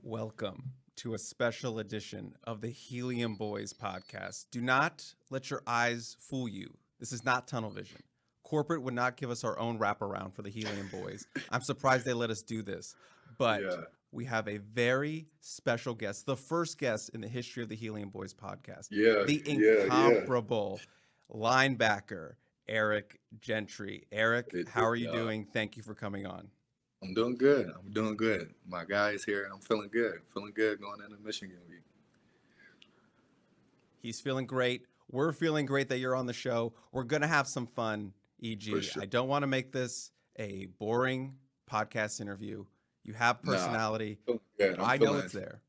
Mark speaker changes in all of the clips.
Speaker 1: Welcome to a special edition of the Helium Boys podcast. Do not let your eyes fool you. This is not tunnel vision. Corporate would not give us our own wraparound for the Helium Boys. I'm surprised they let us do this. But we have a very special guest, the first guest in the history of the Helium Boys podcast. The incomparable linebacker, Eric Gentry. Eric, how are you doing? Thank you for coming on.
Speaker 2: I'm doing good. My guy is here, and I'm feeling good. Feeling good going into Michigan week.
Speaker 1: He's feeling great. We're feeling great that you're on the show. We're going to have some fun, E.G.
Speaker 2: Sure.
Speaker 1: I don't want to make this a boring podcast interview. You have personality. I know it's there.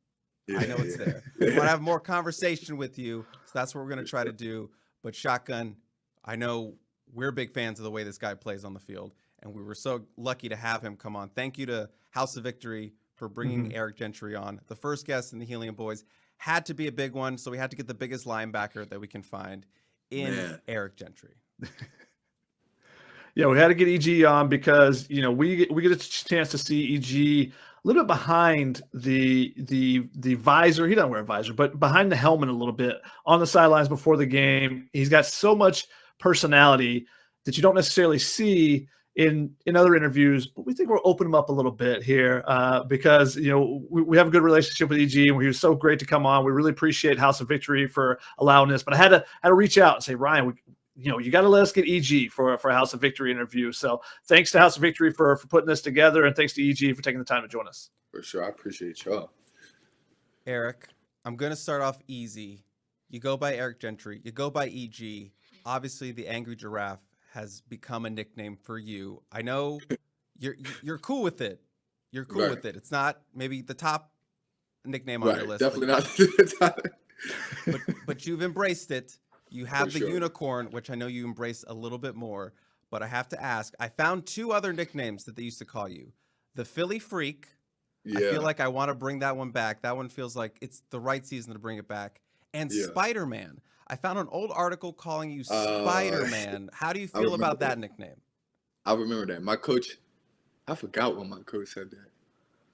Speaker 1: I know it's there. We want to have more conversation with you, so that's what we're going to try to do. But Shotgun, I know we're big fans of the way this guy plays on the field, and we were so lucky to have him come on. Thank you to House of Victory for bringing Eric Gentry on. The first guest in the Helium Boys had to be a big one, so we had to get the biggest linebacker that we can find in Eric Gentry.
Speaker 3: Yeah, we had to get EG on because, you know, we get a chance to see EG a little bit behind the visor. He doesn't wear a visor, but behind the helmet a little bit on the sidelines before the game. He's got so much personality that you don't necessarily see in other interviews, but we think we'll open him up a little bit here because, you know, we have a good relationship with EG, and he was so great to come on. We really appreciate House of Victory for allowing this, but I had to reach out and say, Ryan, you got to let us get EG for a House of Victory interview. So thanks to House of Victory for putting this together, and thanks to EG for taking the time to join us.
Speaker 2: For sure. I appreciate y'all.
Speaker 1: Eric, I'm going to start off easy. You go by Eric Gentry. You go by EG. Obviously, the Angry Giraffe has become a nickname for you. I know you're cool with it. You're cool with it. It's not maybe the top nickname on your list.
Speaker 2: Definitely not the top.
Speaker 1: But you've embraced it. You have the unicorn, which I know you embrace a little bit more. But I have to ask, I found two other nicknames that they used to call you. The Philly Freak. I feel like I want to bring that one back. That one feels like it's the right season to bring it back. And Spider-Man. I found an old article calling you Spider-Man. How do you feel about that nickname?
Speaker 2: I remember that. My coach, I forgot when my coach said that.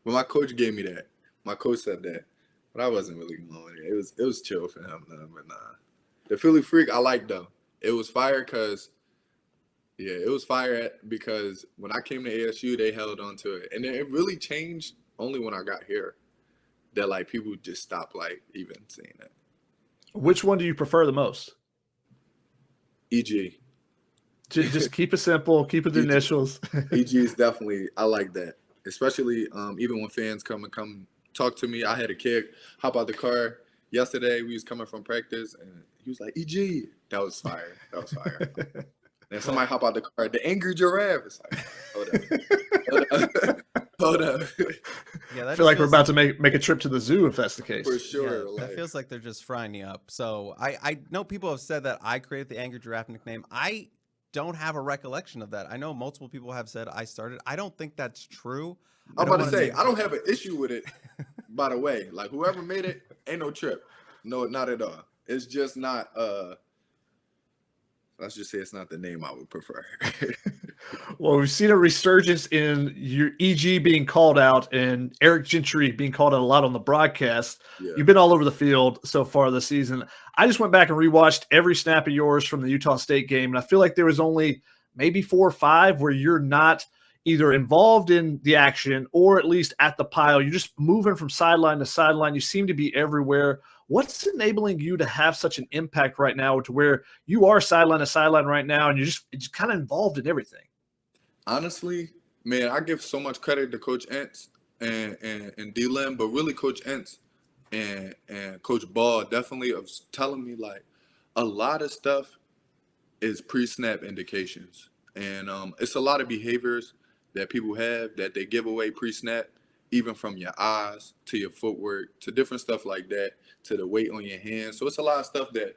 Speaker 2: When my coach gave me that, my coach said that. But I wasn't really going with it. It was chill for him, though, but nah. The Philly Freak, I like, though. It was fire because when I came to ASU, they held on to it. And it really changed only when I got here. That, like, people just stopped, like, even saying that.
Speaker 3: Which one do you prefer the most?
Speaker 2: EG.
Speaker 3: Just keep it simple. Keep it the initials.
Speaker 2: EG is definitely, I like that. Especially even when fans come talk to me. I had a kid hop out the car yesterday. We was coming from practice, and he was like, EG. That was fire. And somebody hop out the car. The Angry Giraffe. It's like, hold up.
Speaker 1: Yeah,
Speaker 3: I feel like we're about to make a trip to the zoo if that's the case.
Speaker 2: For sure.
Speaker 1: Yeah, that feels like they're just frying you up. So I know people have said that I created the Angry Giraffe nickname. I don't have a recollection of that. I know multiple people have said I started. I don't think that's true.
Speaker 2: I'm about to say, I don't have an issue with it, by the way. Like, whoever made it, ain't no trip. No, not at all. It's just not, let's just say it's not the name I would prefer.
Speaker 3: Well, we've seen a resurgence in your EG being called out and Eric Gentry being called out a lot on the broadcast. Yeah. You've been all over the field so far this season. I just went back and rewatched every snap of yours from the Utah State game, and I feel like there was only maybe 4 or 5 where you're not either involved in the action or at least at the pile. You're just moving from sideline to sideline. You seem to be everywhere. What's enabling you to have such an impact right now to where you are sideline to sideline right now and you're just kind of involved in everything?
Speaker 2: Honestly, man, I give so much credit to Coach Entz and D-Lynn, but really Coach Entz and Coach Ball definitely of telling me, like, a lot of stuff is pre-snap indications. And it's a lot of behaviors that people have that they give away pre-snap, even from your eyes to your footwork to different stuff like that, to the weight on your hands. So it's a lot of stuff that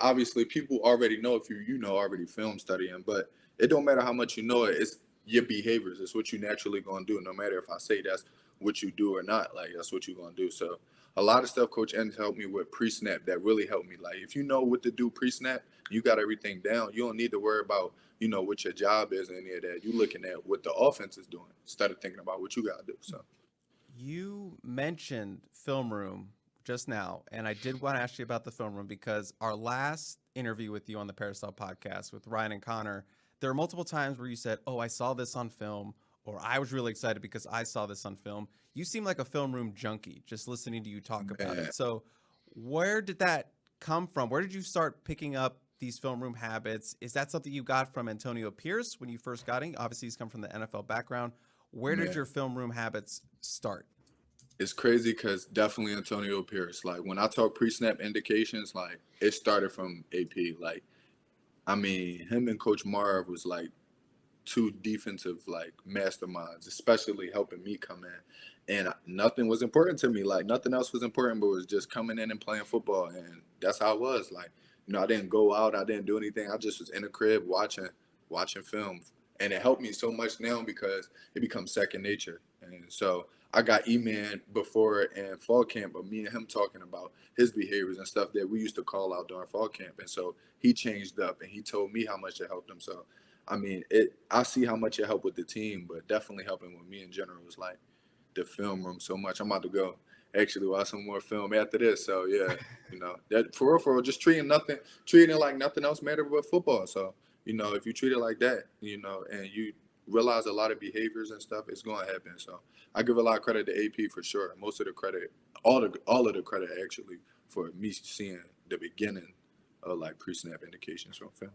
Speaker 2: obviously people already know if you already film studying, but it don't matter how much you know it. It's your behaviors. It's what you naturally going to do. No matter if I say that's what you do or not, like, that's what you're going to do. So a lot of stuff Coach Ennis helped me with pre-snap that really helped me. Like, if you know what to do pre-snap, you got everything down. You don't need to worry about, what your job is and any of that. You're looking at what the offense is doing instead of thinking about what you got to do. So
Speaker 1: You mentioned film room just now, and I did want to ask you about the film room because our last interview with you on the Peristyle Podcast with Ryan and Connor, there were multiple times where you said, "Oh, I saw this on film," or "I was really excited because I saw this on film." You seem like a film room junkie just listening to you talk about it. So where did that come from? Where did you start picking up these film room habits? Is that something you got from Antonio Pierce when you first got in? Obviously, he's come from the NFL background. Where did your film room habits start?
Speaker 2: It's crazy because definitely Antonio Pierce. Like when I talk pre-snap indications, like it started from AP. Like, I mean, him and Coach Meyer was like two defensive like masterminds, especially helping me come in. And nothing was important to me. Like nothing else was important, but it was just coming in and playing football. And that's how it was. Like, you know, I didn't go out. I didn't do anything. I just was in the crib watching film. And it helped me so much now because it becomes second nature. And so I got E-Man before in fall camp of me and him talking about his behaviors and stuff that we used to call out during fall camp. And so he changed up and he told me how much it helped him. So, I mean, I see how much it helped with the team, but definitely helping with me in general was like the film room so much. I'm about to go actually watch some more film after this. So, yeah, you know, that for real, just treating it like nothing else mattered but football. So, you know, if you treat it like that, you know, and you realize a lot of behaviors and stuff, it's going to happen. So I give a lot of credit to AP for sure. Most of the credit, all of the credit actually for me seeing the beginning of like pre-snap indications from film.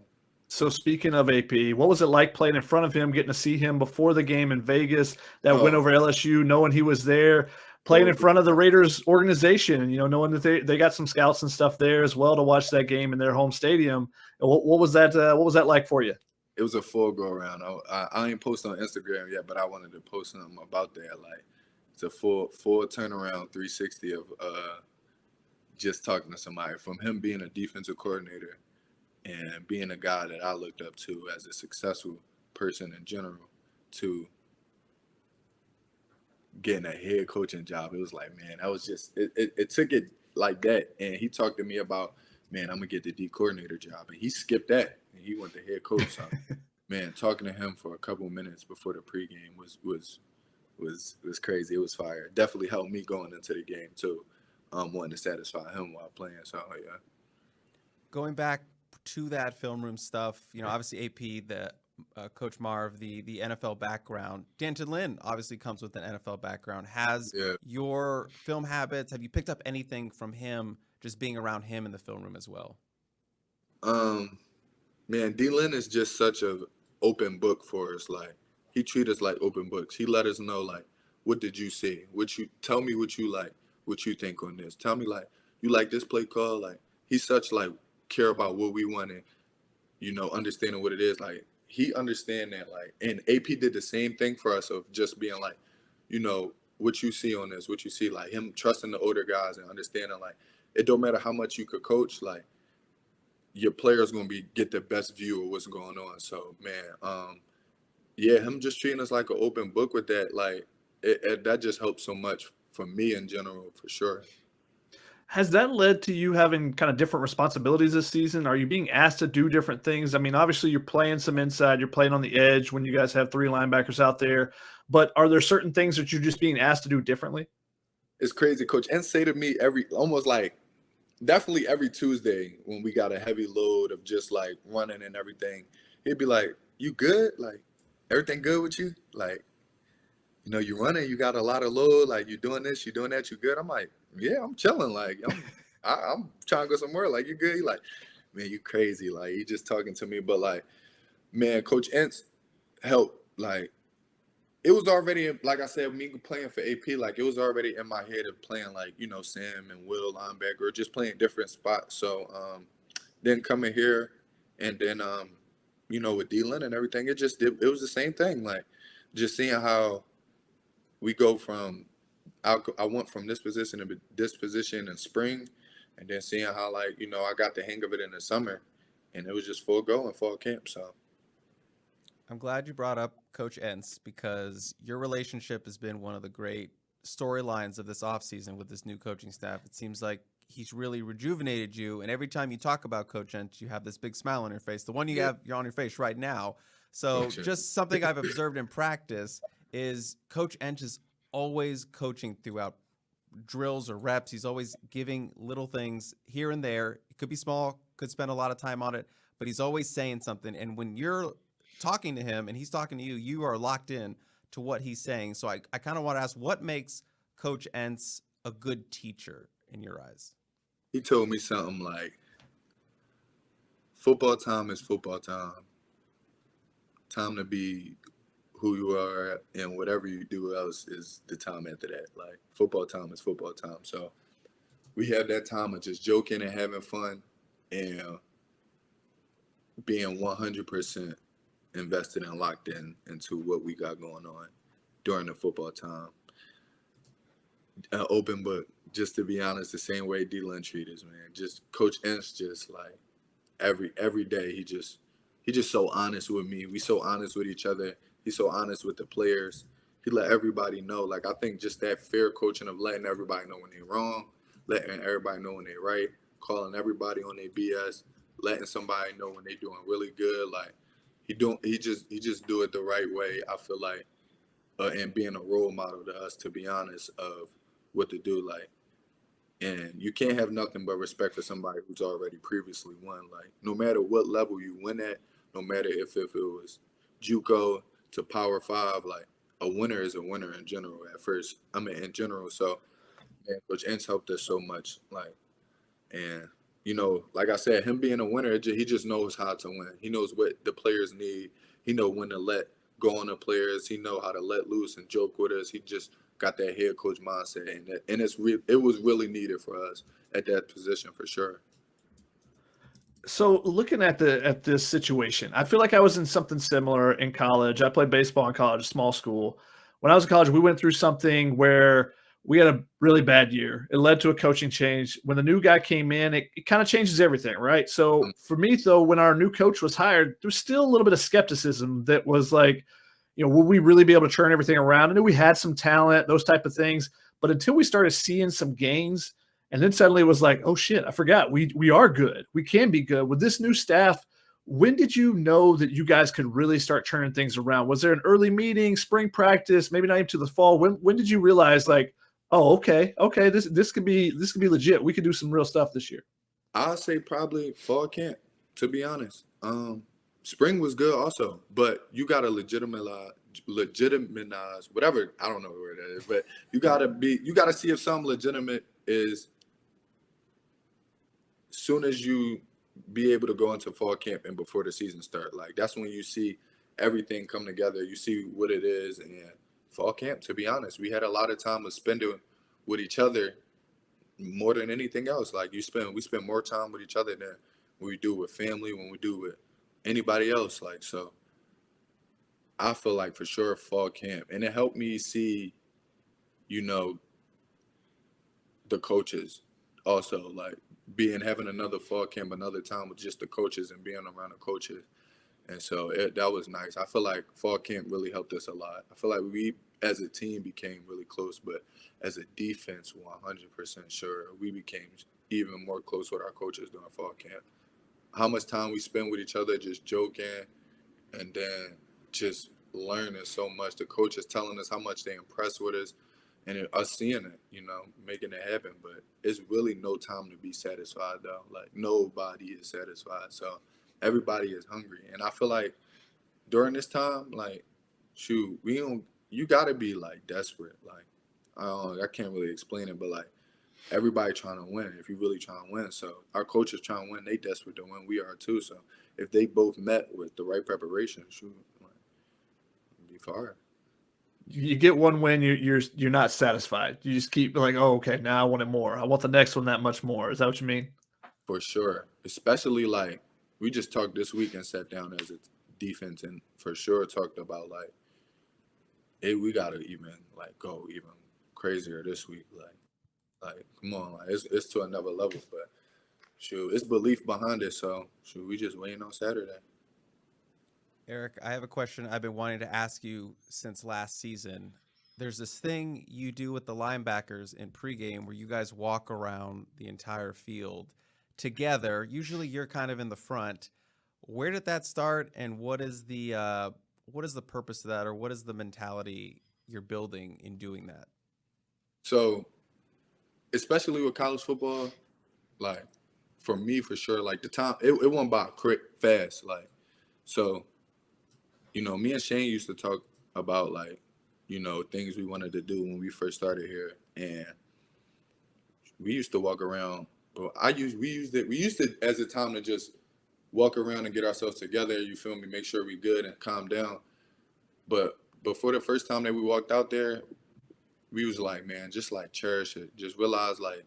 Speaker 3: So speaking of AP, what was it like playing in front of him, getting to see him before the game in Vegas, that win over LSU, knowing he was there, playing in front of the Raiders organization, and, you know, knowing that they got some scouts and stuff there as well to watch that game in their home stadium. What was that like for you?
Speaker 2: It was a full go around. I ain't posted on Instagram yet, but I wanted to post something about that. Like it's a full turnaround 360 of just talking to somebody, from him being a defensive coordinator and being a guy that I looked up to as a successful person in general, to getting a head coaching job. It was like, man, that was just it took it like that. And he talked to me about, man, I'm gonna get the D coordinator job, and he skipped that and he went to head coach. So, man, talking to him for a couple of minutes before the pregame was crazy. It was fire. Definitely helped me going into the game too, wanting to satisfy him while playing. So yeah.
Speaker 1: Going back to that film room stuff, you know, obviously AP, the Coach Marv, the NFL background. D'Anton Lynn obviously comes with an NFL background. Has your film habits, have you picked up anything from him, just being around him in the film room as well?
Speaker 2: Man, D. Lynn is just such an open book for us. Like, he treats us like open books. He let us know, like, what did you see? Tell me what you like, what you think on this. Tell me, like, you like this play call? Like, he's such, like, care about what we want and, you know, understanding what it is. Like, he understand that, like, and AP did the same thing for us of just being like, you know, what you see on this, what you see, like him trusting the older guys and understanding, like, it don't matter how much you could coach, like, your player's going to get the best view of what's going on. So, man, yeah, him just treating us like an open book with that, like, that just helps so much for me in general, for sure.
Speaker 3: Has that led to you having kind of different responsibilities this season? Are you being asked to do different things? I mean, obviously you're playing some inside, you're playing on the edge when you guys have 3 linebackers out there, but are there certain things that you're just being asked to do differently?
Speaker 2: It's crazy, Coach. And say to me definitely every Tuesday when we got a heavy load of just like running and everything, he'd be like, "You good? Like, everything good with you? Like, you know, you running, you got a lot of load, like you doing this, you doing that, you good?" I'm like, "Yeah, I'm chilling. Like, I'm trying to go somewhere. Like, you good?" He like, "Man, you crazy. Like, you just talking to me." But like, man, Coach Entz helped. Like, it was already, like I said, me playing for AP, like, it was already in my head of playing, like, you know, Sam and Will linebacker, or just playing different spots. So then coming here and then, you know, with D-Lynn and everything, it was the same thing. Like, just seeing how we go from, I went from this position to this position in spring, and then seeing how, like, you know, I got the hang of it in the summer, and it was just full go in fall camp. So
Speaker 1: I'm glad you brought up Coach Entz, because your relationship has been one of the great storylines of this offseason with this new coaching staff. It seems like he's really rejuvenated you, and every time you talk about Coach Entz, you have this big smile on your face. The one you're on your face right now. So just something I've observed in practice is Coach Entz is always coaching throughout drills or reps. He's always giving little things here and there. It could be small, could spend a lot of time on it, but he's always saying something. And when you're talking to him and he's talking to you, you are locked in to what he's saying. So I kind of want to ask, what makes Coach Entz a good teacher in your eyes?
Speaker 2: He told me something like, football time is football time. Time to be who you are, and whatever you do else is the time after that. Like, football time is football time. So we have that time of just joking and having fun and being 100% invested and locked in into what we got going on during the football time. An open book, just to be honest, the same way D-Lynn treats us, man. Just Coach Entz, just like every day, he just so honest with me. We so honest with each other. He's so honest with the players. He let everybody know. Like, I think just that fair coaching of letting everybody know when they're wrong, letting everybody know when they're right, calling everybody on their BS, letting somebody know when they're doing really good. Like, he just do it the right way, I feel like, and being a role model to us, to be honest, of what to do. Like, and you can't have nothing but respect for somebody who's already previously won. Like, no matter what level you win at, no matter if it was JUCO to Power 5, like, a winner is a winner in general in general. So, man, Coach Entz helped us so much. Like, and, you know, like I said, him being a winner, he just knows how to win. He knows what the players need. He knows when to let go on the players. He knows how to let loose and joke with us. He just got that head coach mindset, and it was really needed for us at that position for sure.
Speaker 3: So looking at this situation, I feel like I was in something similar in college. I played baseball in college, small school. When I was in college, we went through something where we had a really bad year. It led to a coaching change. When the new guy came in, it kind of changes everything, right? So for me, though, when our new coach was hired, there was still a little bit of skepticism that was like, you know, will we really be able to turn everything around? I knew we had some talent, those type of things. But until we started seeing some gains, and then suddenly it was like, oh, shit, I forgot. We are good. We can be good. With this new staff, when did you know that you guys could really start turning things around? Was there an early meeting, spring practice, maybe not even to the fall? When did you realize, like, oh, okay, this could be legit. We could do some real stuff this year?
Speaker 2: I'll say probably fall camp, to be honest. Spring was good also, but you got to legitimize whatever. I don't know where that is, but you got to see if something legitimate is soon as you be able to go into fall camp and before the season start. Like, that's when you see everything come together. You see what it is. And fall camp, to be honest, we had a lot of time to spend it with each other more than anything else. Like, we spend more time with each other than we do with family, when we do with anybody else. Like, so I feel like for sure fall camp. And it helped me see, you know, the coaches also, like, having another fall camp, another time with just the coaches and being around the coaches. And so that was nice. I feel like fall camp really helped us a lot. I feel like we as a team became really close, but as a defense, 100% sure we became even more close with our coaches during fall camp. How much time we spend with each other just joking and then just learning so much. The coaches telling us how much they impressed with us and us seeing it, you know, making it happen. But it's really no time to be satisfied, though. Like, nobody is satisfied. So everybody is hungry. And I feel like during this time, like, shoot, you got to be, like, desperate. Like, I can't really explain it, but, like, everybody trying to win if you really trying to win. So our coaches trying to win, they desperate to win. We are too. So if they both met with the right preparation, shoot, like, it'd be fire.
Speaker 3: You get one win, you're not satisfied. You just keep like, oh, okay, now I want it more. I want the next one that much more. Is that what you mean?
Speaker 2: For sure. Especially, like, we just talked this week and sat down as a defense and for sure talked about, like, hey, we gotta even, like, go even crazier this week. Like, come on, like, it's to another level. But shoot, it's belief behind it. So shoot, we just waiting on Saturday.
Speaker 1: Eric, I have a question I've been wanting to ask you since last season. There's this thing you do with the linebackers in pregame where you guys walk around the entire field together. Usually you're kind of in the front. Where did that start, and what is the purpose of that, or what is the mentality you're building in doing that?
Speaker 2: So, especially with college football, like for me, for sure, like the time it went by quick, fast. Like, so, me and Shane used to talk about like, things we wanted to do when we first started here, and we used to walk around. Well, we used it as a time to just walk around and get ourselves together. You feel me? Make sure we good and calm down. But before the first time that we walked out there, we was like, man, just like cherish it. Just realize like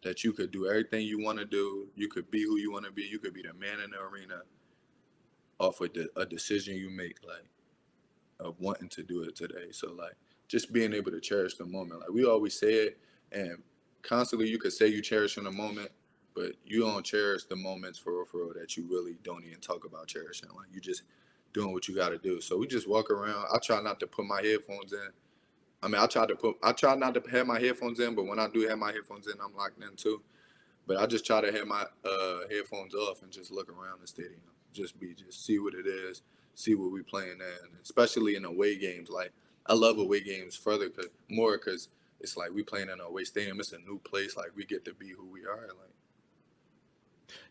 Speaker 2: that you could do everything you want to do. You could be who you want to be. You could be the man in the arena off of a decision you make, like of wanting to do it today. So like just being able to cherish the moment. Like we always say it, and constantly you could say you cherish in the moment, but you don't cherish the moments for real that you really don't even talk about cherishing. Like you just doing what you got to do. So we just walk around. I try not to put my headphones in. I mean, I try not to have my headphones in, but when I do have my headphones in, I'm locked in too. But I just try to have my headphones off and just look around the stadium. Just see what it is, see what we playing in, especially in away games. Like I love away games because it's like we playing in an away stadium. It's a new place. Like we get to be who we are. Like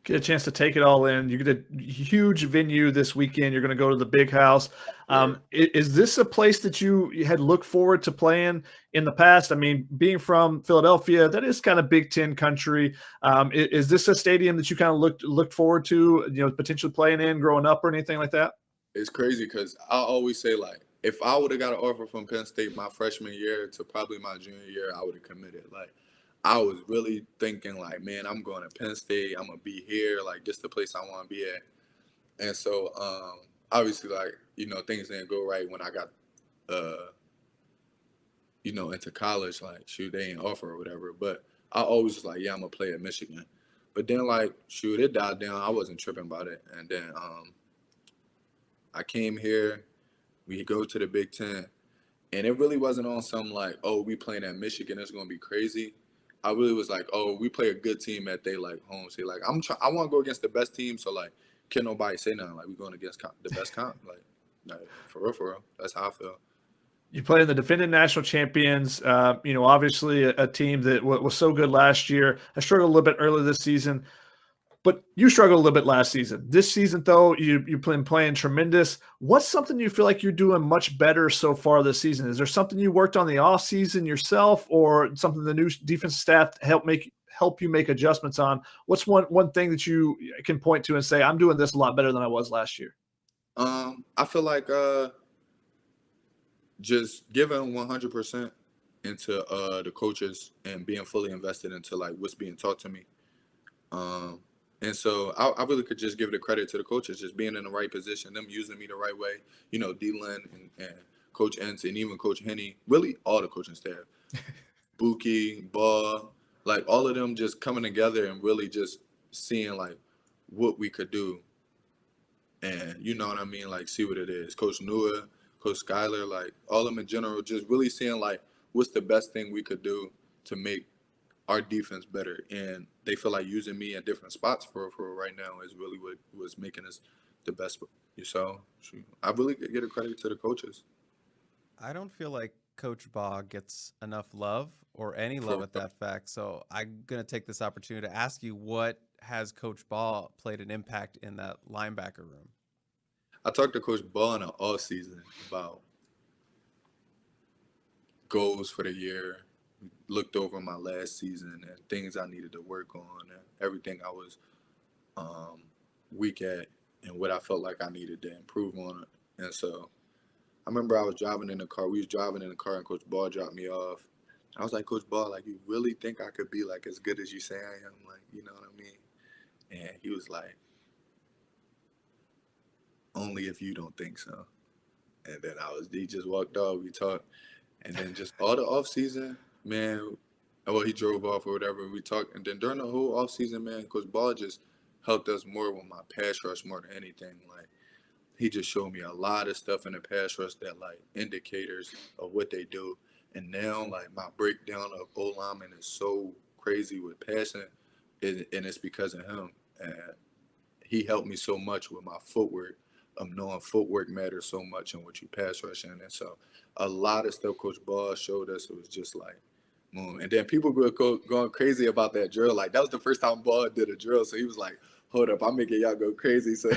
Speaker 3: get a chance to take it all in. You get a huge venue this weekend. You're going to go to the Big House. Is this a place that you had looked forward to playing in the past? I mean, being from Philadelphia, that is kind of Big Ten country. Is this a stadium that you kind of looked forward to, potentially playing in growing up or anything like that?
Speaker 2: It's crazy because I always say, like, if I would have got an offer from Penn State my freshman year to probably my junior year, I would have committed. Like, I was really thinking, like, man, I'm going to Penn State. I'm going to be here. Like, this is the place I want to be at. And so, obviously, like, things didn't go right when I got, into college. Like, shoot, they ain't offer or whatever. But I always was like, yeah, I'm going to play at Michigan. But then, like, shoot, it died down. I wasn't tripping about it. And then I came here. We go to the Big Ten. And it really wasn't on some like, oh, we playing at Michigan, it's going to be crazy. I really was like, oh, we play a good team at they like home. So like, I want to go against the best team. So like, can't nobody say nothing. Like we going against the best comp. Like for real. That's how I feel.
Speaker 3: You play in the defending national champions. Obviously a team that was so good last year. I struggled a little bit earlier this season, but you struggled a little bit last season. This season, though, you've been playing tremendous. What's something you feel like you're doing much better so far this season? Is there something you worked on the off season yourself, or something the new defensive staff help you make adjustments on? What's one thing that you can point to and say, I'm doing this a lot better than I was last year?
Speaker 2: I feel like just giving 100% into the coaches and being fully invested into like what's being taught to me. And so I really could just give the credit to the coaches, just being in the right position, them using me the right way. D-Lynn and Coach Entz and even Coach Henney, really all the coaching staff. Buki, Ball, like all of them just coming together and really just seeing like what we could do. And you know what I mean? Like see what it is. Coach Nua, Coach Skyler, like all of them in general, just really seeing like what's the best thing we could do to make our defense better. And they feel like using me in different spots for right now is really what was making us the best. So I really get a credit to the coaches.
Speaker 1: I don't feel like Coach Baugh gets enough love or any love at that fact. So I'm going to take this opportunity to ask you, what has Coach Baugh played an impact in that linebacker room?
Speaker 2: I talked to Coach Baugh in the offseason about goals for the year. Looked over my last season and things I needed to work on and everything I was weak at and what I felt like I needed to improve on it. And so I remember I was driving in the car. We was driving in the car and Coach Baugh dropped me off. I was like, Coach Baugh, like, you really think I could be like as good as you say I am? Like, you know what I mean? And he was like, only if you don't think so. And then he just walked off, we talked. And then just all the off season, man, well, he drove off or whatever. We talked, and then during the whole offseason, man, Coach Ball just helped us more with my pass rush more than anything. Like, he just showed me a lot of stuff in the pass rush that, like, indicators of what they do. And now, like, my breakdown of O-lineman is so crazy with passing, and it's because of him. And he helped me so much with my footwork, knowing footwork matters so much in what you pass rushing. And so a lot of stuff Coach Ball showed us, it was just like, and then people were going crazy about that drill. Like, that was the first time Ball did a drill. So he was like, hold up, I'm making y'all go crazy. So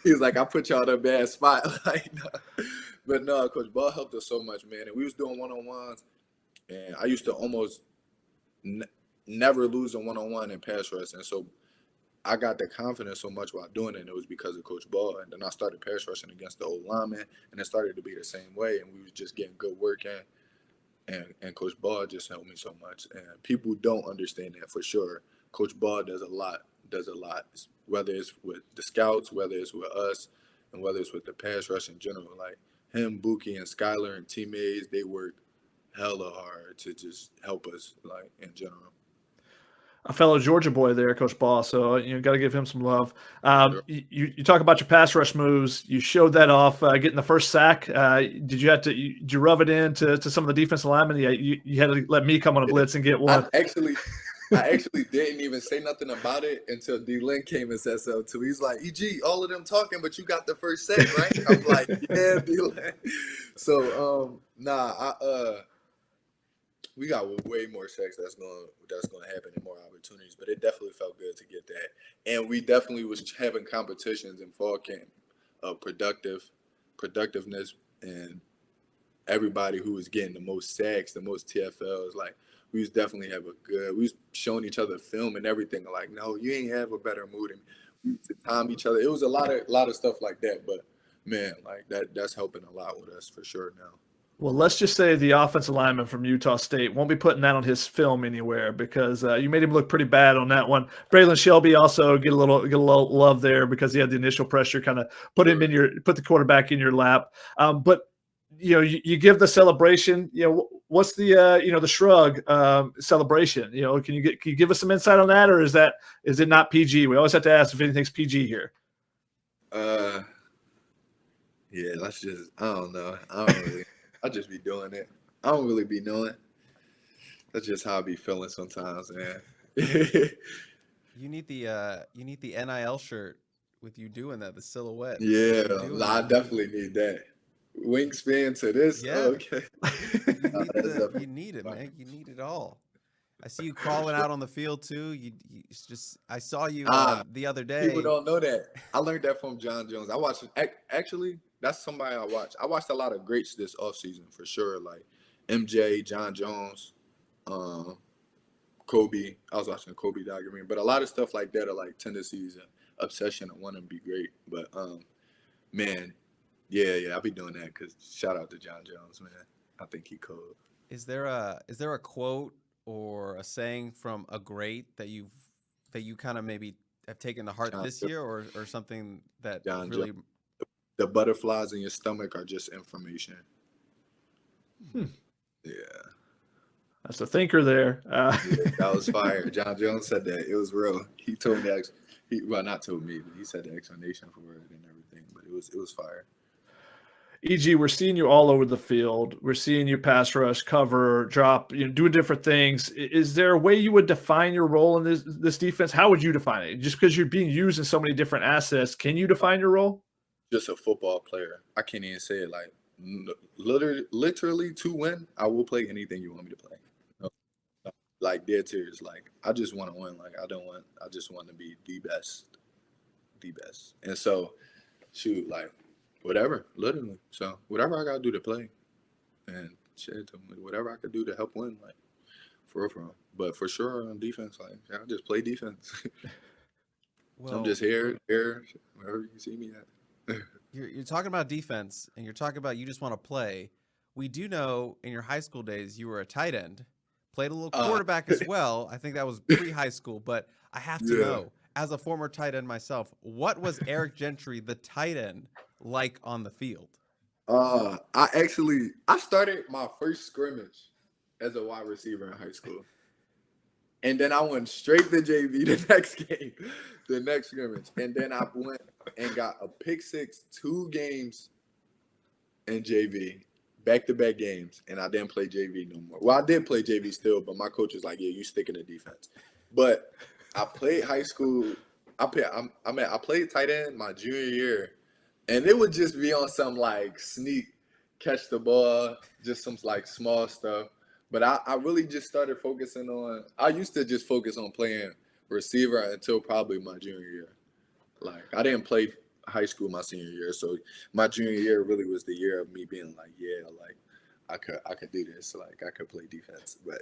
Speaker 2: he was like, I put y'all in a bad spot. Like, no. But no, Coach Ball helped us so much, man. And we was doing one-on-ones. And I used to almost never lose a one-on-one in pass rush. And so I got the confidence so much while doing it, and it was because of Coach Ball. And then I started pass rushing against the old linemen, and it started to be the same way. And we was just getting good work in. And Coach Ball just helped me so much. And people don't understand that for sure. Coach Ball does a lot, whether it's with the scouts, whether it's with us, and whether it's with the pass rush in general. Like him, Buki, and Skylar and teammates, they work hella hard to just help us, like, in general.
Speaker 3: A fellow Georgia boy there, Coach Ball. So, got to give him some love. Sure. You talk about your pass rush moves. You showed that off getting the first sack. Did you rub it in to some of the defensive linemen? You had to let me come on a blitz and get one.
Speaker 2: I actually didn't even say nothing about it until D-Lynn came and said so too. He's like, EG, all of them talking, but you got the first sack, right? I'm like, yeah, D-Lynn. So, we got way more sacks that's gonna happen and more opportunities, but it definitely felt good to get that. And we definitely was having competitions in fall camp of productiveness, and everybody who was getting the most sacks, the most TFLs, like we was definitely we was showing each other film and everything. Like, no, you ain't have a better mood. And we used to time each other. It was a lot of stuff like that, but man, like that's helping a lot with us for sure now.
Speaker 3: Well, let's just say the offensive lineman from Utah State won't be putting that on his film anywhere because you made him look pretty bad on that one. Braylon Shelby also get a little love there because he had the initial pressure, kind of put the quarterback in your lap. But you give the celebration. What's the the shrug celebration? Can you give us some insight on that, or is it not PG? We always have to ask if anything's PG here.
Speaker 2: Yeah, let's just. I don't know. I don't really. I just be doing it. I don't really be knowing. That's just how I be feeling sometimes, man.
Speaker 1: You need the NIL shirt with you doing that, the silhouette.
Speaker 2: Yeah, I definitely need that. Wingspan to this.
Speaker 1: Yeah.
Speaker 2: Okay.
Speaker 1: You need it, man. You need it all. I see you crawling out on the field too. I saw you the other day.
Speaker 2: People don't know that. I learned that from John Jones. I watched actually. That's somebody I watch. I watched a lot of greats this offseason for sure, like MJ, John Jones, Kobe. I was watching a Kobe documentary, but a lot of stuff like that are like tendencies and obsession and wanting to be great. But man, yeah, I'll be doing that because shout out to John Jones, man. I think he could.
Speaker 1: Is there a quote or a saying from a great that you kind of maybe have taken to heart this year, or something that
Speaker 2: John
Speaker 1: really?
Speaker 2: Jones. The butterflies in your stomach are just information. Yeah.
Speaker 3: That's a thinker there.
Speaker 2: Yeah, that was fire. John Jones said that. It was real. He told me not told me, but he said the explanation for it and everything. But it was fire.
Speaker 3: EG, we're seeing you all over the field. We're seeing you pass rush, cover, drop, doing different things. Is there a way you would define your role in this defense? How would you define it? Just because you're being used in so many different assets, can you define your role?
Speaker 2: Just a football player. I can't even say it. Like literally to win, I will play anything you want me to play. Like dead serious. Like I just want to win. Like I just want to be the best. And so, shoot, like whatever, literally. So whatever I gotta do to play, and shit, whatever I could do to help win, like for real. But for sure on defense, like I just play defense. Well, so I'm just here, wherever you can see me at.
Speaker 1: You're talking about defense, and you're talking about you just want to play. We do know in your high school days you were a tight end, played a little quarterback as well. I think that was pre-high school, but I have to know, as a former tight end myself, what was Eric Gentry, the tight end, like on the field?
Speaker 2: I started my first scrimmage as a wide receiver in high school. And then I went straight to JV the next scrimmage. And then I went and got a pick six 2 games in JV, back-to-back games, and I didn't play JV no more. Well, I did play JV still, but my coach was like, yeah, you stick in the defense. But I played high school. I played tight end my junior year And it would just be on some like sneak, catch the ball, just some like small stuff. But I really just started focusing on, I used to just focus on playing receiver until probably my junior year. Like I didn't play high school my senior year. So my junior year really was the year of me being like, yeah, like I could do this. Like I could play defense. But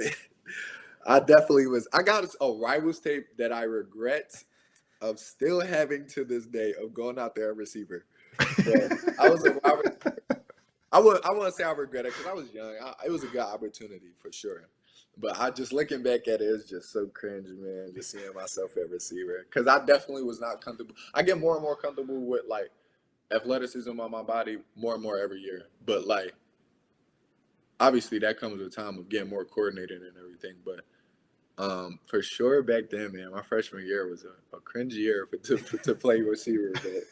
Speaker 2: I definitely was, I got a rivals tape that I regret of still having to this day of going out there a receiver. But I was a wide I wouldn't say I regret it because I was young. It was a good opportunity for sure. But I just looking back at it, it's just so cringe, man, just seeing myself at receiver. Because I definitely was not comfortable. I get more and more comfortable with, like, athleticism on my body more and more every year. But, like, obviously that comes with time of getting more coordinated and everything. But for sure back then, man, my freshman year was a cringe year to play receiver. But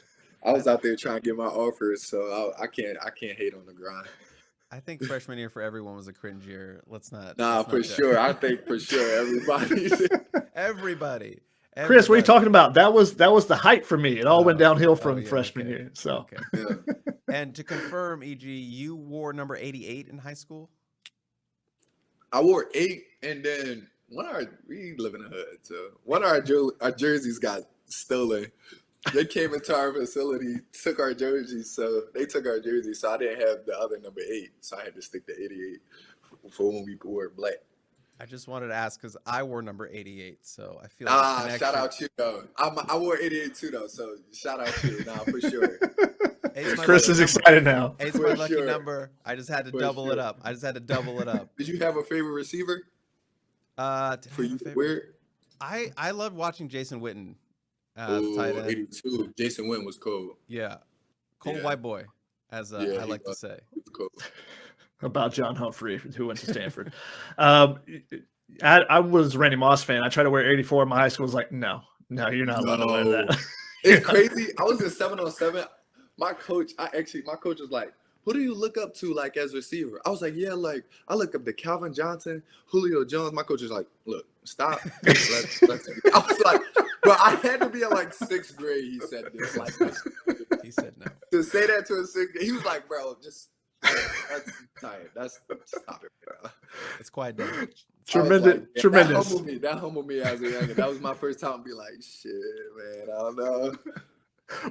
Speaker 2: I was out there trying to get my offers, so I can't hate on the grind.
Speaker 1: I think freshman year for everyone was a cringe year. Let's not.
Speaker 2: For sure. I think for sure
Speaker 1: everybody.
Speaker 3: Chris, what are you talking about? That was the height for me. It all went downhill from freshman year. So,
Speaker 1: yeah. And to confirm, EG, you wore number 88 in high school?
Speaker 2: I wore 8, and then we live in the hood, so one of our jerseys got stolen. They came into our facility, took our jerseys, so I didn't have the other number 8, so I had to stick to 88 for when we wore black.
Speaker 1: I just wanted to ask because I wore number 88, so I feel like
Speaker 2: shout out you though. I wore 88 too though, so shout out you. For sure.
Speaker 3: Chris is excited now.
Speaker 1: 8's my lucky number. I just had to double it up.
Speaker 2: Did you have a favorite receiver?
Speaker 1: For you,
Speaker 2: weird.
Speaker 1: I loved watching Jason Witten.
Speaker 2: Tight end. 82. Jason Witten was cold.
Speaker 1: Yeah, cold white boy, as I like to say.
Speaker 2: Cold.
Speaker 3: About John Humphrey, who went to Stanford. I was a Randy Moss fan. I tried to wear 84 in my high school. I was like, no, you're not allowed to wear that.
Speaker 2: It's crazy. I was in 707. My coach was like, who do you look up to, like, as receiver? I was like, yeah, like, I look up to Calvin Johnson, Julio Jones. My coach was like, look, stop. Let's I was like, but I had to be in, like, 6th grade, he said this. Like,
Speaker 1: he said no.
Speaker 2: To say that to a 6th grade, he was like, bro, just, that's tired. Stop it, bro.
Speaker 1: It's quite dumb.
Speaker 3: Tremendous.
Speaker 2: That humbled me as a youngin'. That was my first time to be like, shit, man, I don't know.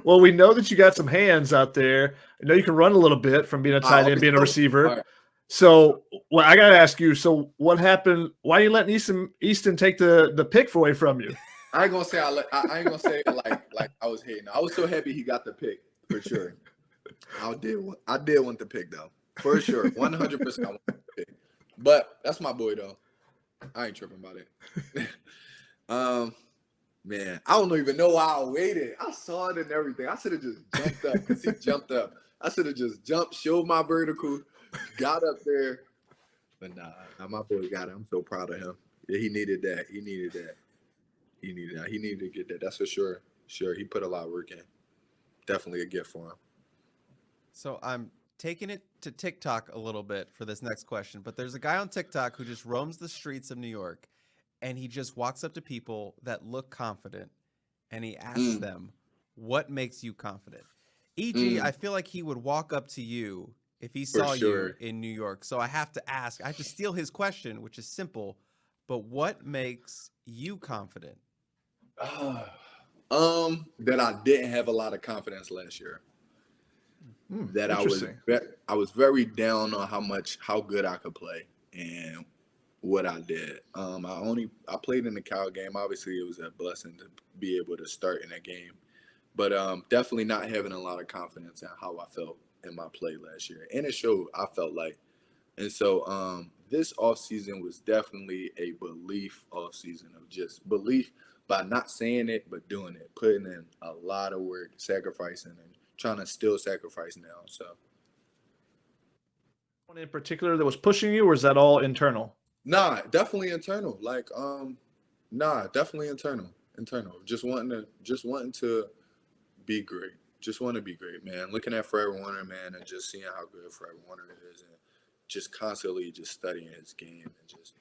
Speaker 3: Well, we know that you got some hands out there. I know you can run a little bit from being a tight end, being a receiver. Right. So, well, I got to ask you, so what happened? Why are you letting Easton take the pick away from you?
Speaker 2: I ain't gonna say I ain't gonna say like I was hating. I was so happy he got the pick for sure. I did want the pick though, for sure, 100%. I want the pick, but that's my boy though. I ain't tripping about it. Man, I don't even know why I waited. I saw it and everything. I should have just jumped up because he jumped up. I should have just jumped, showed my vertical, got up there. But nah, my boy got it. I'm so proud of him. Yeah, he needed that. He needed to get that. That's for sure. Sure, he put a lot of work in. Definitely a gift for him.
Speaker 1: So I'm taking it to TikTok a little bit for this next question, but there's a guy on TikTok who just roams the streets of New York, and he just walks up to people that look confident, and he asks them, what makes you confident? E.g., I feel like he would walk up to you if he saw you in New York. So I have to ask, I have to steal his question, which is simple, but what makes you confident?
Speaker 2: That I didn't have a lot of confidence last year. That I was very down on how good I could play and what I did. I played in the Cal game. Obviously, it was a blessing to be able to start in that game, but definitely not having a lot of confidence in how I felt in my play last year, and it showed. I felt like, and so this offseason was definitely a belief offseason of just belief by not saying it but doing it, putting in a lot of work, sacrificing, and trying to still sacrifice now. So,
Speaker 3: one in particular that was pushing you, or is that all internal?
Speaker 2: Nah, definitely internal. Like, definitely internal. Just wanting to be great. Just want to be great, man. Looking at Fred Warner, man, and just seeing how good Fred Warner is, and just constantly just studying his game and just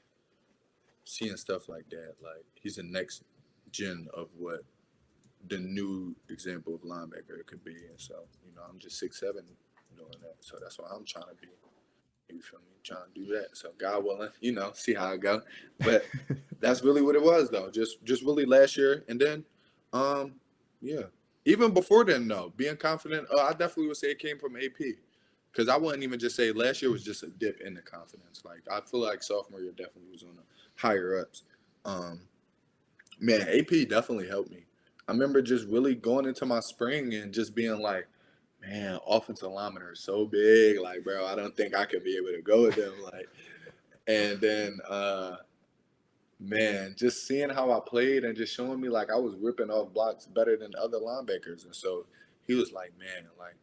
Speaker 2: seeing stuff like that. Like, he's the next gen of what the new example of linebacker it could be. And so, I'm just 6'7" doing that. So that's why I'm trying to be. You feel me? Trying to do that. So God willing, see how it go. But that's really what it was, though. Just really last year, and then, yeah. Even before then, though, being confident, I definitely would say it came from AP, because I wouldn't even just say last year was just a dip in the confidence. Like, I feel like sophomore year definitely was on the higher ups. Man, AP definitely helped me. I remember just really going into my spring and just being like, man, offensive linemen are so big. Like, bro, I don't think I could be able to go with them. Like, and then, man, just seeing how I played and just showing me like I was ripping off blocks better than other linebackers. And so he was like, man, like,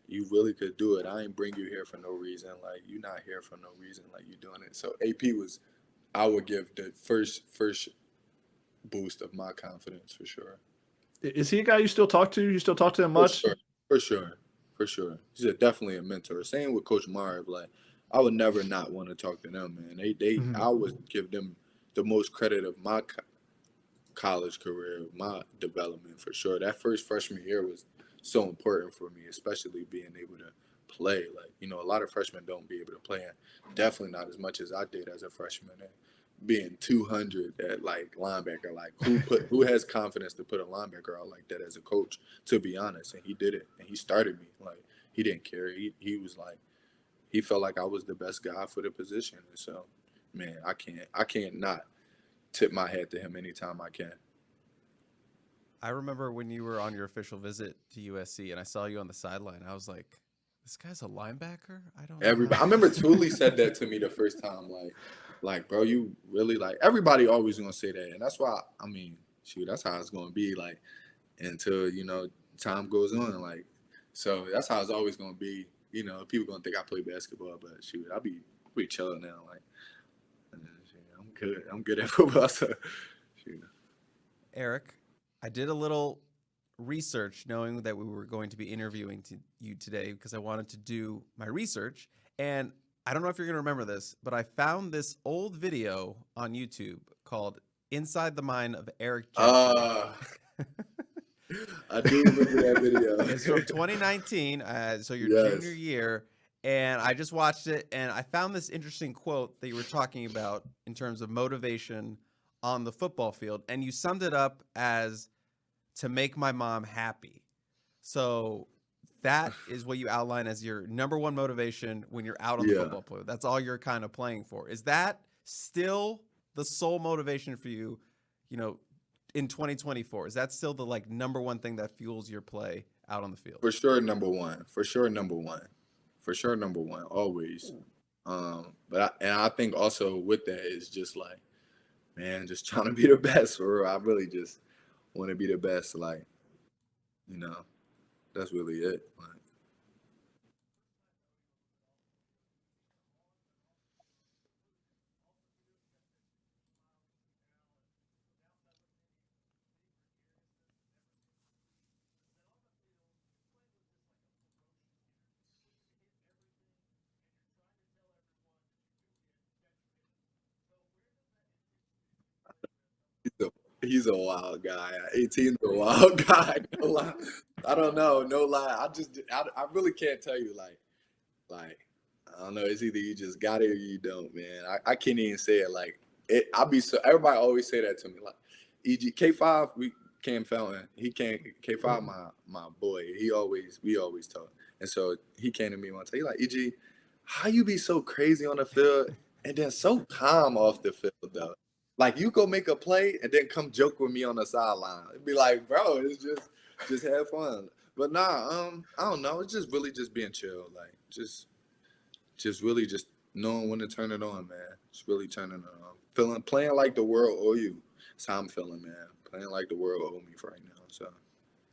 Speaker 2: you really could do it. I ain't bring you here for no reason. Like, you're not here for no reason. Like, you're doing it. So AP was, I would give the first boost of my confidence for sure.
Speaker 3: Is he a guy you still talk to? You still talk to him much?
Speaker 2: For sure. He's definitely a mentor. Same with Coach Meyer. Like, I would never not want to talk to them, man. I would give them the most credit of my college career, my development for sure. That first freshman year was so important for me, especially being able to play. Like, a lot of freshmen don't be able to play, and definitely not as much as I did as a freshman. And being 200 at like linebacker, like who has confidence to put a linebacker out like that as a coach, to be honest. And he did it, and he started me. Like, he didn't care. He was like, he felt like I was the best guy for the position. And so, man, I can't not tip my hat to him anytime I can.
Speaker 1: I remember when you were on your official visit to USC and I saw you on the sideline, I was like, this guy's a linebacker? I don't know.
Speaker 2: I remember Thule said that to me the first time, like, bro, you really, like, everybody always gonna say that. And that's why, I mean, shoot, that's how it's gonna be, like, until, time goes on. Like, so that's how it's always gonna be. People gonna think I play basketball, but shoot, I'll be chilling now. Like, I'm good at football. So, shoot.
Speaker 1: Eric, I did a little research knowing that we were going to be interviewing you today because I wanted to do my research. And I don't know if you're going to remember this, but I found this old video on YouTube called Inside the Mind of Eric Gentry.
Speaker 2: I do remember that video.
Speaker 1: It's from 2019, so your junior year. And I just watched it, and I found this interesting quote that you were talking about in terms of motivation on the football field. And you summed it up as to make my mom happy. So that is what you outline as your number one motivation when you're out on the football field. That's all you're kind of playing for. Is that still the sole motivation for you, in 2024? Is that still the number one thing that fuels your play out on the field?
Speaker 2: For sure, number one. Always. But I think also with that is just like, man, just trying to be the best for real. I really just want to be the best. Like, that's really it. Like, he's a wild guy. 18 is a wild guy. No lie. I don't know. No lie. I really can't tell you. Like, I don't know. It's either you just got it or you don't, man. I can't even say it. Like, everybody always say that to me. Like, e.g. K5, Cam Felton. K5, my boy. We always talk. And so he came to me one time. He like, E.G., how you be so crazy on the field and then so calm off the field, though? Like, you go make a play and then come joke with me on the sideline. It'd be like, bro, it's just have fun. But nah, I don't know. It's just really just being chill. Like, just really just knowing when to turn it on, man. Just really turning it on. Playing like the world owe you. That's how I'm feeling, man. Playing like the world owe me right now. So,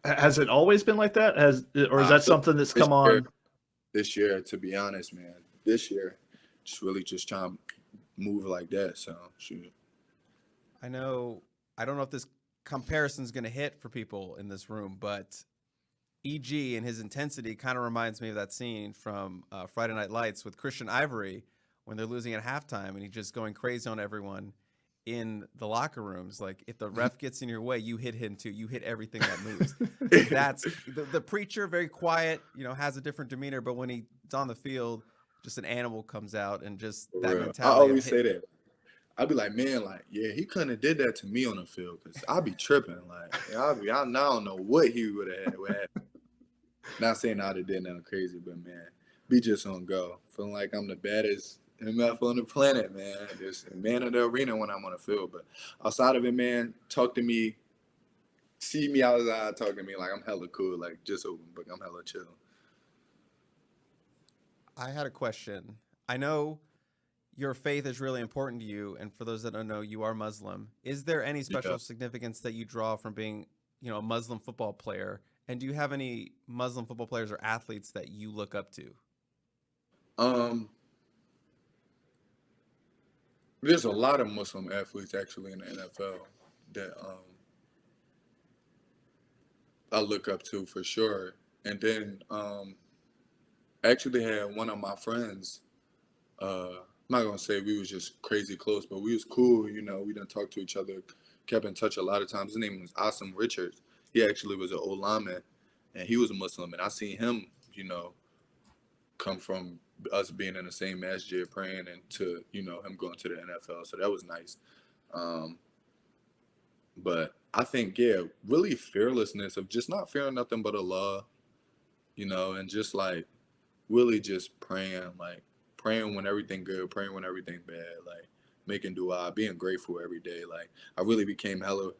Speaker 3: has it always been like that? Or is that something that's come on
Speaker 2: this year? To be honest, man, this year, just really just trying to move like that. So, shoot.
Speaker 1: I know, I don't know if this comparison is going to hit for people in this room, but EG and his intensity kind of reminds me of that scene from Friday Night Lights with Christian Ivory when they're losing at halftime and he's just going crazy on everyone in the locker rooms. Like if the ref gets in your way, you hit him too. You hit everything that moves. That's the preacher, very quiet, has a different demeanor, but when he's on the field, just an animal comes out, and just that mentality.
Speaker 2: I always say that. I'd be like, man, like, yeah, he couldn't have did that to me on the field, because I'd be tripping. Like, I don't know what he would have had. Not saying I'd have did nothing crazy, but, man, be just on go. Feeling like I'm the baddest MF on the planet, man. Just man of the arena when I'm on the field. But outside of it, man, talk to me. See me outside, talk to me like I'm hella cool, like just open book. I'm hella chill.
Speaker 1: I had a question. I know your faith is really important to you, and for those that don't know, you are Muslim. Is there any special significance that you draw from being, a Muslim football player? And do you have any Muslim football players or athletes that you look up to?
Speaker 2: There's a lot of Muslim athletes actually in the NFL that I look up to for sure. And then I actually had one of my friends, I'm not gonna say we was just crazy close, but we was cool, we done talk to each other, kept in touch a lot of times. His name was Asim Richards. He actually was an old lineman, and he was a Muslim, and I seen him, come from us being in the same masjid praying, and to, him going to the NFL. So that was nice. But I think, really fearlessness of just not fearing nothing but Allah, and just like really just praying when everything good, praying when everything bad, like making dua, being grateful every day. Like I really became hella,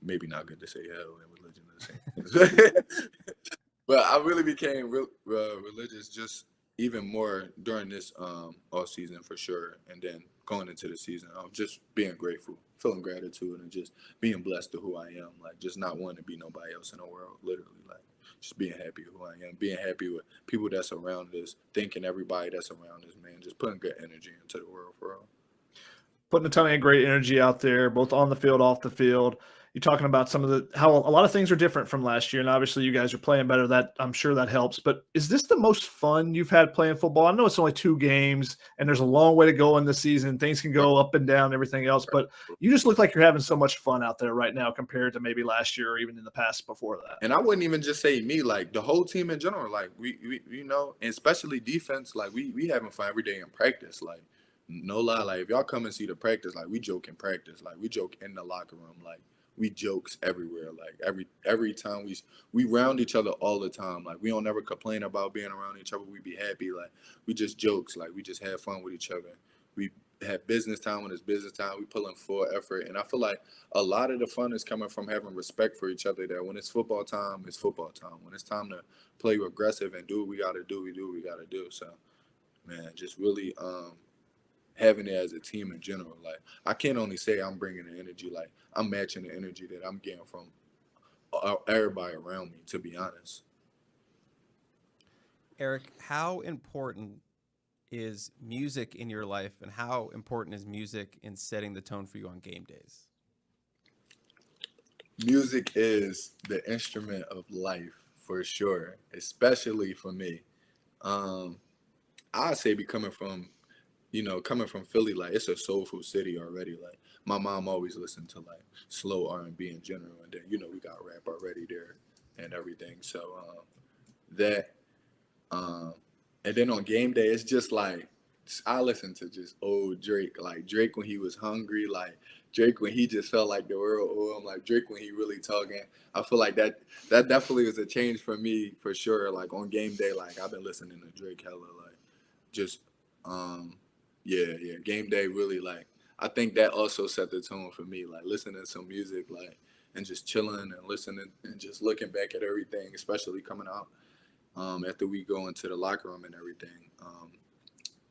Speaker 2: maybe not good to say hell and religion are the same. But I really became religious just even more during this off season for sure. And then going into the season, just being grateful, feeling gratitude, and just being blessed to who I am. Like just not wanting to be nobody else in the world, literally. Like just being happy with who I am, being happy with people that's around us, thinking everybody that's around us, man, just putting good energy into the world for real.
Speaker 3: Putting a ton of great energy out there, both on the field, off the field. You're talking about how a lot of things are different from last year, and obviously you guys are playing better. That I'm sure that helps. But is this the most fun you've had playing football? I know it's only 2 games, and there's a long way to go in the season. Things can go up and down, and everything else. But you just look like you're having so much fun out there right now compared to maybe last year or even in the past before that.
Speaker 2: And I wouldn't even just say me, like the whole team in general. Like we and especially defense. Like we having fun every day in practice. Like no lie, like if y'all come and see the practice, like we joke in practice, like we joke in the locker room, like. We jokes everywhere. Like every time we round each other all the time. Like we don't ever complain about being around each other. We be happy. Like we just jokes. Like we just have fun with each other. We have business time when it's business time. We put in full effort. And I feel like a lot of the fun is coming from having respect for each other. That when it's football time, it's football time. When it's time to play aggressive and do what we gotta do, we do what we gotta do. So man, just really having it as a team in general. Like I can't only say I'm bringing the energy, like I'm matching the energy that I'm getting from everybody around me, to be honest.
Speaker 1: Eric, how important is music in your life, and how important is music in setting the tone for you on game days?
Speaker 2: Music is the instrument of life for sure, especially for me. I say coming from Philly, like it's a soulful city already. Like my mom always listened to like slow R&B in general, and then we got rap already there and everything. So and then on game day, it's just like I listen to just old Drake, like Drake when he was hungry, like Drake when he just felt like the world owe him, like Drake when he really talking. I feel like that definitely was a change for me for sure. Like on game day, like I've been listening to Drake hella, like just yeah, game day really, like I think that also set the tone for me, like listening to some music, like and just chilling and listening and just looking back at everything, especially coming out after we go into the locker room and everything.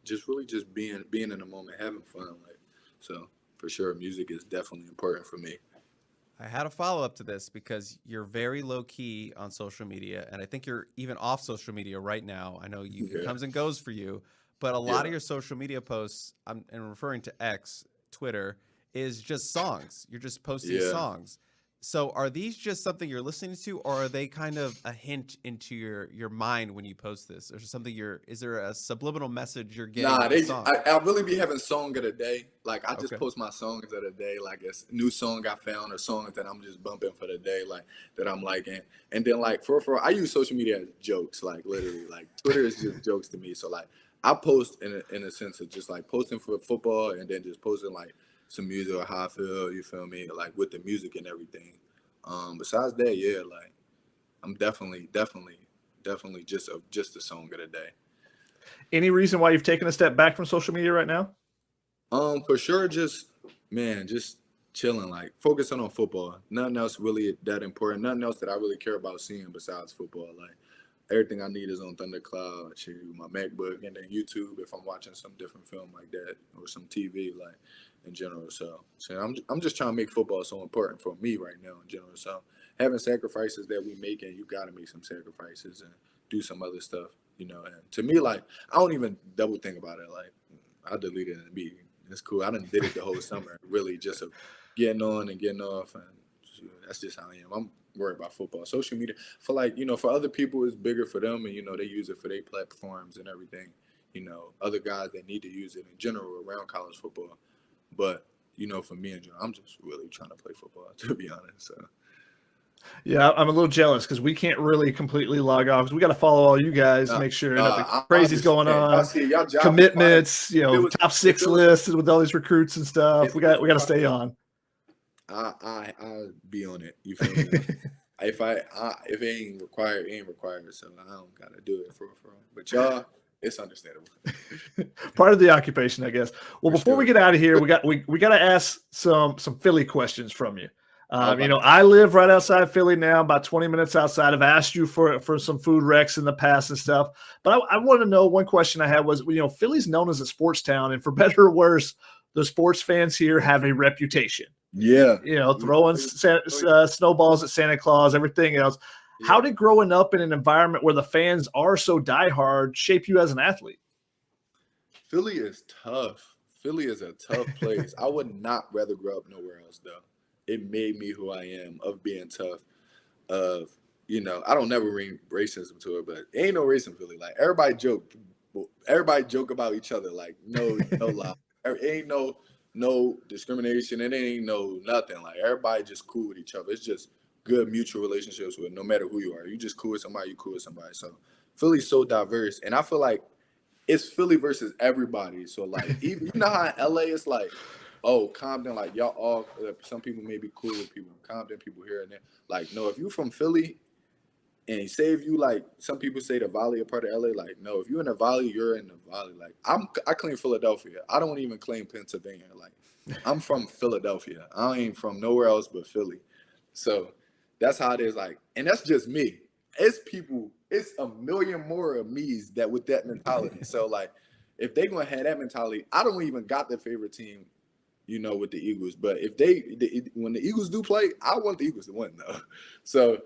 Speaker 2: Just really just being in the moment, having fun, like so for sure music is definitely important for me.
Speaker 1: I had a follow-up to this because you're very low-key on social media, and I think you're even off social media right now. I know it comes and goes for you. But a lot of your social media posts, and referring to X, Twitter, is just songs. You're just posting songs. So are these just something you're listening to, or are they kind of a hint into your mind when you post this? Or something is there a subliminal message you're getting?
Speaker 2: Nah,
Speaker 1: with the song?
Speaker 2: I really be having song of the day. Like I just
Speaker 1: Okay.
Speaker 2: post my songs of the day, like a new song I found or songs that I'm just bumping for the day, like that I'm liking. And then like for I use social media as jokes, like literally, like Twitter is just jokes to me. So like I post in a sense of just like posting for football and then just posting like some music or how I feel, you feel me, like with the music and everything. Besides that, yeah, like I'm definitely just a song of the day.
Speaker 3: Any reason why you've taken a step back from social media right now?
Speaker 2: For sure, just chilling, like focusing on football. Nothing else really that important. Nothing else that I really care about seeing besides football. Like everything I need is on Thundercloud, my MacBook, and then YouTube if I'm watching some different film like that or some TV, like in general. So I'm just trying to make football so important for me right now in general. So having sacrifices that we make, and you got to make some sacrifices and do some other stuff, you know. And to me, like I don't even double think about it. Like I deleted it and it's cool. I done did it the whole summer, really just of getting on and getting off, and that's just how I am. I'm worried about football. Social media, for like, you know, for other people it's bigger for them, and you know they use it for their platforms and everything. You know, other guys that need to use it in general around college football. But you know, for me in general, I'm just really trying to play football, to be honest. So.
Speaker 3: Yeah, I'm a little jealous because we can't really completely log off because we got to follow all you guys, make sure nothing crazy's going on. Commitments, you know, top 6 lists with all these recruits and stuff. We got to stay on.
Speaker 2: I'll be on it. You feel me? If it ain't required, it ain't required. So I don't gotta do it for. But y'all, it's understandable.
Speaker 3: Part of the occupation, I guess. Well, before we get out of here, we got to ask some Philly questions from you. You know, I live right outside Philly now, about 20 minutes outside. I've asked you for some food wrecks in the past and stuff, but I want to know, one question I had was, you know, Philly's known as a sports town, and for better or worse, the sports fans here have a reputation.
Speaker 2: Yeah.
Speaker 3: You know, throwing snowballs at Santa Claus, everything else. Yeah. How did growing up in an environment where the fans are so diehard shape you as an athlete?
Speaker 2: Philly is tough. Philly is a tough place. I would not rather grow up nowhere else, though. It made me who I am, of being tough, of, you know, I don't never bring racism to it, but ain't no racism in Philly. Like everybody joke about each other. Like no lie. It ain't no discrimination. It ain't no nothing. Like everybody just cool with each other. It's just good mutual relationships with no matter who you are. You just cool with somebody, you cool with somebody. So Philly's so diverse, and I feel like it's Philly versus everybody. So like, even, you know how in LA it's like, oh, Compton, like y'all all, some people may be cool with people from Compton, people here and there. Like, no, if you from Philly, and say if you like, some people say the Valley a part of LA, like, no, if you're in the Valley, you're in the Valley. Like, I claim Philadelphia. I don't even claim Pennsylvania. Like, I'm from Philadelphia. I ain't from nowhere else but Philly. So that's how it is. Like, and that's just me. It's people, it's a million more of me's that with that mentality. So like, if they gonna have that mentality, I don't even got their favorite team, you know, with the Eagles. But if when the Eagles do play, I want the Eagles to win though. So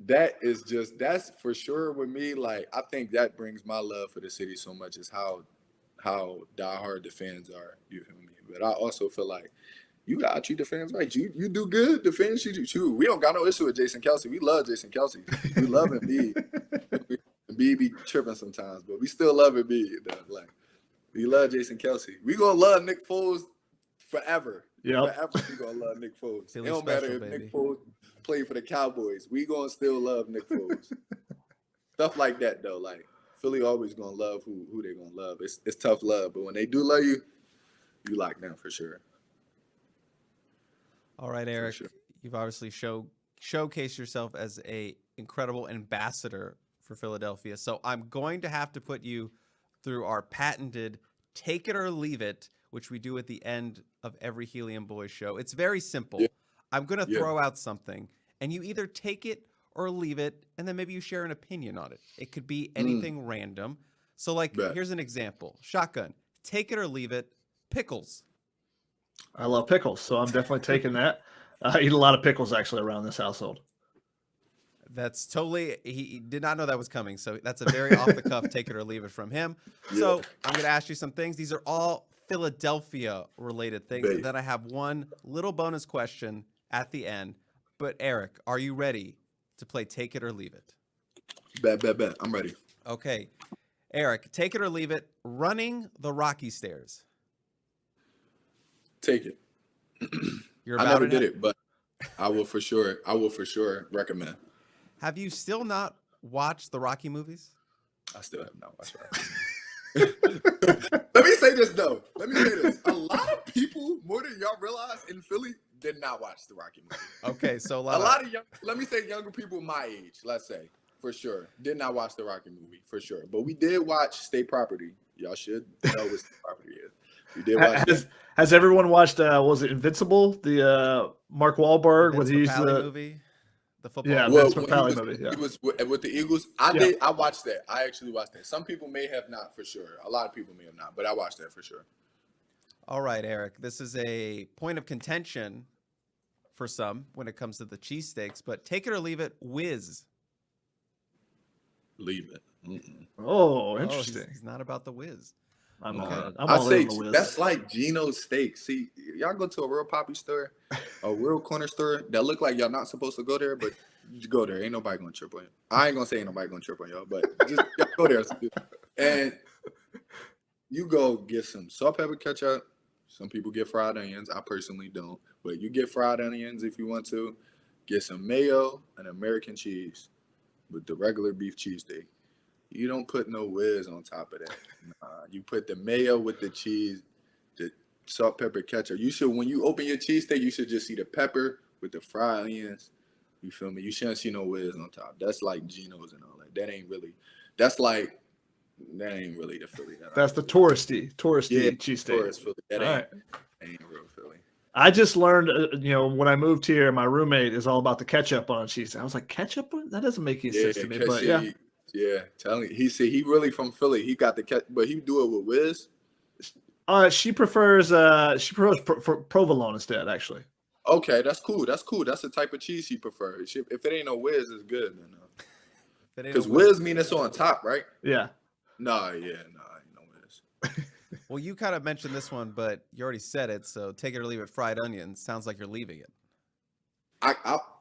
Speaker 2: that's for sure with me. Like, I think that brings my love for the city so much, is how diehard the fans are. You feel me? But I also feel like you gotta treat the fans right. You do good, the fans treat you. We don't got no issue with Jason Kelce. We love Jason Kelce. We love Embiid. Embiid be tripping sometimes, but we still love Embiid. Like, we love Jason Kelce. We gonna love Nick Foles forever.
Speaker 3: Yeah,
Speaker 2: forever we gonna love Nick Foles. It don't matter if Nick Foles play for the Cowboys. We gonna still love Nick Foles. Stuff like that though. Like, Philly always gonna love who they gonna love. It's tough love, but when they do love you, you like them for sure.
Speaker 1: All right, Eric, sure. You've obviously showcased yourself as a incredible ambassador for Philadelphia. So I'm going to have to put you through our patented take it or leave it, which we do at the end of every Helium Boys show. It's very simple. Yeah. I'm going to throw out something, and you either take it or leave it, and then maybe you share an opinion on it. It could be anything random. So, like, here's an example. Shotgun, take it or leave it, pickles.
Speaker 3: I love pickles, so I'm definitely taking that. I eat a lot of pickles, actually, around this household.
Speaker 1: That's totally – he did not know that was coming, so that's a very off-the-cuff take it or leave it from him. Yeah. So I'm going to ask you some things. These are all Philadelphia-related things. And then I have one little bonus question, at the end. But Eric, are you ready to play Take It or Leave It?
Speaker 2: Bet. I'm ready.
Speaker 1: Okay. Eric, take it or leave it. Running the Rocky Stairs.
Speaker 2: Take it. I never did it, but I will for sure recommend.
Speaker 1: Have you still not watched the Rocky movies?
Speaker 2: I still have not watched Rocky. Let me say this though. A lot of people, more than y'all realize, in Philly, did not watch the Rocky movie.
Speaker 1: Okay, so
Speaker 2: a lot of young, let me say younger people my age, let's say, for sure, did not watch the Rocky movie, for sure. But we did watch State Property. Y'all should know what State Property is. We did watch
Speaker 3: Has everyone watched, was it Invincible? The Mark Wahlberg with the
Speaker 1: movie? The football
Speaker 3: movie.
Speaker 2: He was with the Eagles. I watched that. I actually watched that. Some people may have not, for sure. A lot of people may have not, but I watched that for sure.
Speaker 1: All right, Eric. This is a point of contention for some when it comes to the cheesesteaks, but take it or leave it, Whiz.
Speaker 2: Leave it. Mm-mm.
Speaker 3: Oh, interesting.
Speaker 1: He's not about the Whiz.
Speaker 3: I'm
Speaker 2: I
Speaker 3: all
Speaker 2: say
Speaker 3: in the Whiz.
Speaker 2: that's like Geno's Steak. See, y'all go to a real poppy store, a real corner store that look like y'all not supposed to go there, but you go there. Ain't nobody gonna trip on you. I ain't gonna say ain't nobody gonna trip on y'all, but just y'all go there and you go get some salt, pepper, ketchup. Some people get fried onions. I personally don't, but you get fried onions if you want to. Get some mayo and American cheese with the regular beef cheesesteak. You don't put no Whiz on top of that. Nah, you put the mayo with the cheese, the salt, pepper, ketchup. You should, when you open your cheesesteak, you should just see the pepper with the fried onions. You feel me? You shouldn't see no Whiz on top. That's like Geno's and all that. That ain't really the Philly.
Speaker 3: That's the touristy cheesesteak.
Speaker 2: Tourist Philly. That ain't real Philly.
Speaker 3: I just learned, when I moved here, my roommate is all about the ketchup on cheese. I was like, ketchup? That doesn't make any sense to me. But
Speaker 2: yeah, telling you, he said he really from Philly. He got the ketchup, but he do it with Whiz.
Speaker 3: She prefers provolone instead, actually.
Speaker 2: Okay, that's cool. That's the type of cheese she prefers. If it ain't no Whiz, it's good. Because Whiz mean it's on top, right?
Speaker 3: Yeah.
Speaker 2: Ain't no Whiz.
Speaker 1: Well, you kind of mentioned this one, but you already said it. So take it or leave it. Fried onions. Sounds like you're leaving it.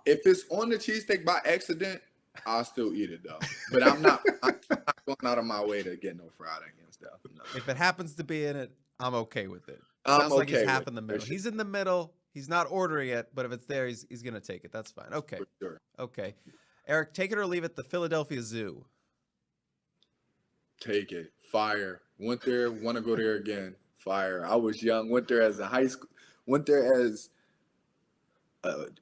Speaker 2: If it's on the cheesesteak by accident, I'll still eat it though. But I'm not going out of my way to get no fried onions though. No.
Speaker 1: If it happens to be in it, I'm okay with it. Sounds like he's half in the middle. He's in the middle. He's not ordering it, but if it's there, he's gonna take it. That's fine. Okay.
Speaker 2: For sure.
Speaker 1: Okay. Eric, take it or leave it. The Philadelphia Zoo.
Speaker 2: Take it. Fire. Went there. Want to go there again. Fire. I was young. Went there as a high school. Went there as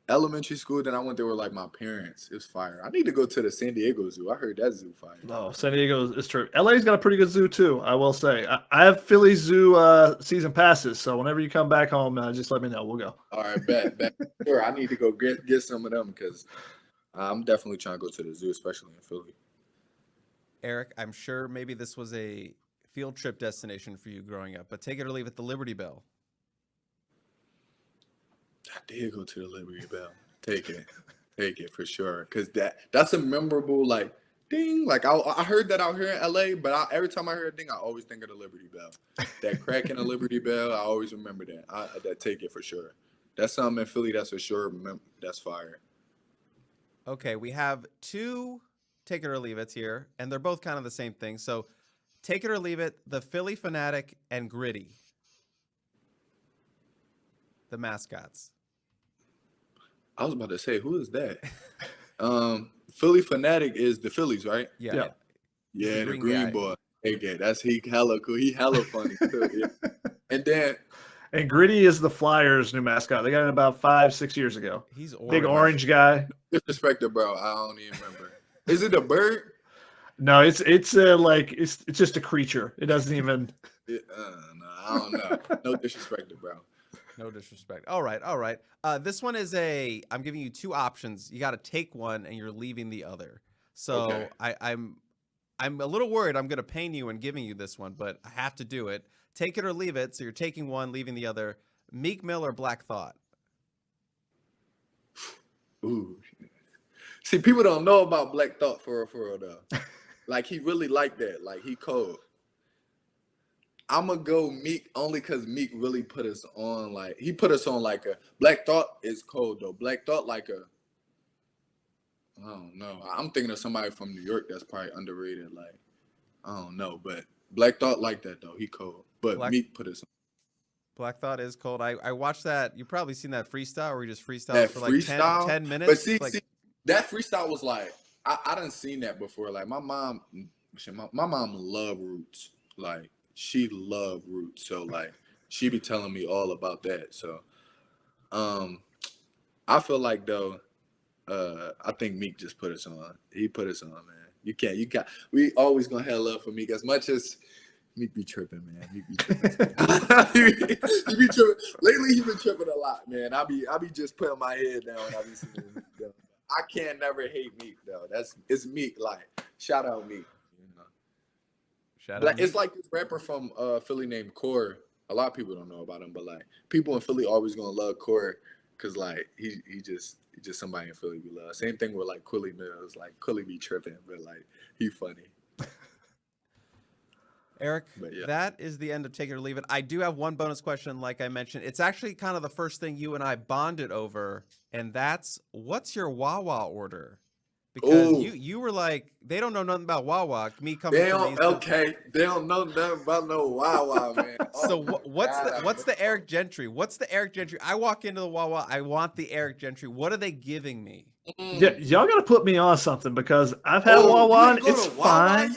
Speaker 2: elementary school. Then I went there with like my parents. It's fire. I need to go to the San Diego Zoo. I heard that zoo fire.
Speaker 3: No, San Diego is true. LA's got a pretty good zoo too, I will say. I have Philly Zoo season passes, so whenever you come back home, just let me know. We'll go.
Speaker 2: All right, bet. Sure, I need to go get some of them because I'm definitely trying to go to the zoo, especially in Philly.
Speaker 1: Eric, I'm sure maybe this was a field trip destination for you growing up, but take it or leave it. The Liberty Bell.
Speaker 2: I did go to the Liberty Bell. Take it for sure. Cause that's a memorable ding. Like I heard that out here in LA, but every time I hear a ding, I always think of the Liberty Bell. That crack in the Liberty Bell, I always remember that. That take it for sure. That's something in Philly that's for sure. That's fire.
Speaker 1: Okay, we have two take it or leave it here, and they're both kind of the same thing. So take it or leave it. The Philly Fanatic and Gritty. The mascots.
Speaker 2: I was about to say, who is that? Philly Fanatic is the Phillies, right?
Speaker 1: Yeah.
Speaker 2: Yeah, the green boy. Okay, he hella cool. He hella funny too. Yeah.
Speaker 3: And Gritty is the Flyers' new mascot. They got it about 5-6 years ago.
Speaker 1: He's orange.
Speaker 3: Big orange guy.
Speaker 2: Disrespected, bro. I don't even remember. Is it a bird?
Speaker 3: No, it's just a creature. It doesn't even.
Speaker 2: No, I don't know. No disrespect, bro.
Speaker 1: No disrespect. All right. This one is I'm giving you two options. You got to take one and you're leaving the other. So okay. I'm a little worried I'm going to pain you in giving you this one, but I have to do it. Take it or leave it. So you're taking one, leaving the other. Meek Mill or Black Thought?
Speaker 2: Ooh. See, people don't know about Black Thought for real though. Like he really like that. Like he cold. I'm gonna go Meek only because Meek really put us on he put us on like a Black Thought is cold though. Black Thought I don't know. I'm thinking of somebody from New York that's probably underrated. I don't know, but Black Thought like that though. He cold, but Meek put us on.
Speaker 1: Black Thought is cold. I watched that. You've probably seen that freestyle where he just freestyles for like
Speaker 2: freestyle?
Speaker 1: 10 minutes.
Speaker 2: But see, that freestyle was I done seen that before. Like my mom loved Roots. Like she loved Roots. So she be telling me all about that. So I feel like though, I think Meek just put us on. He put us on, man. We always gonna have love for Meek as much as Meek be tripping, man. Meek be tripping. he be tripping. Lately, he been tripping a lot, man. I be just putting my head down. I be seeing Meek though. I can't never hate Meek though. It's Meek. Shout out Meek.
Speaker 1: Shout out.
Speaker 2: It's like this rapper from Philly named Core. A lot of people don't know about him, but people in Philly always gonna love Core because he just somebody in Philly we love. Same thing with Quilly Mills. Quilly be tripping, but he funny.
Speaker 1: Eric, that is the end of Take It or Leave It. I do have one bonus question, like I mentioned. It's actually kind of the first thing you and I bonded over, and that's what's your Wawa order? Because you were like, they don't know nothing about Wawa. Me coming
Speaker 2: they don't know nothing about no Wawa, man.
Speaker 1: So what's the Eric Gentry? What's the Eric Gentry? I walk into the Wawa, I want the Eric Gentry. What are they giving me?
Speaker 3: Yeah, y'all got to put me on something because I've had Wawa and it's fine.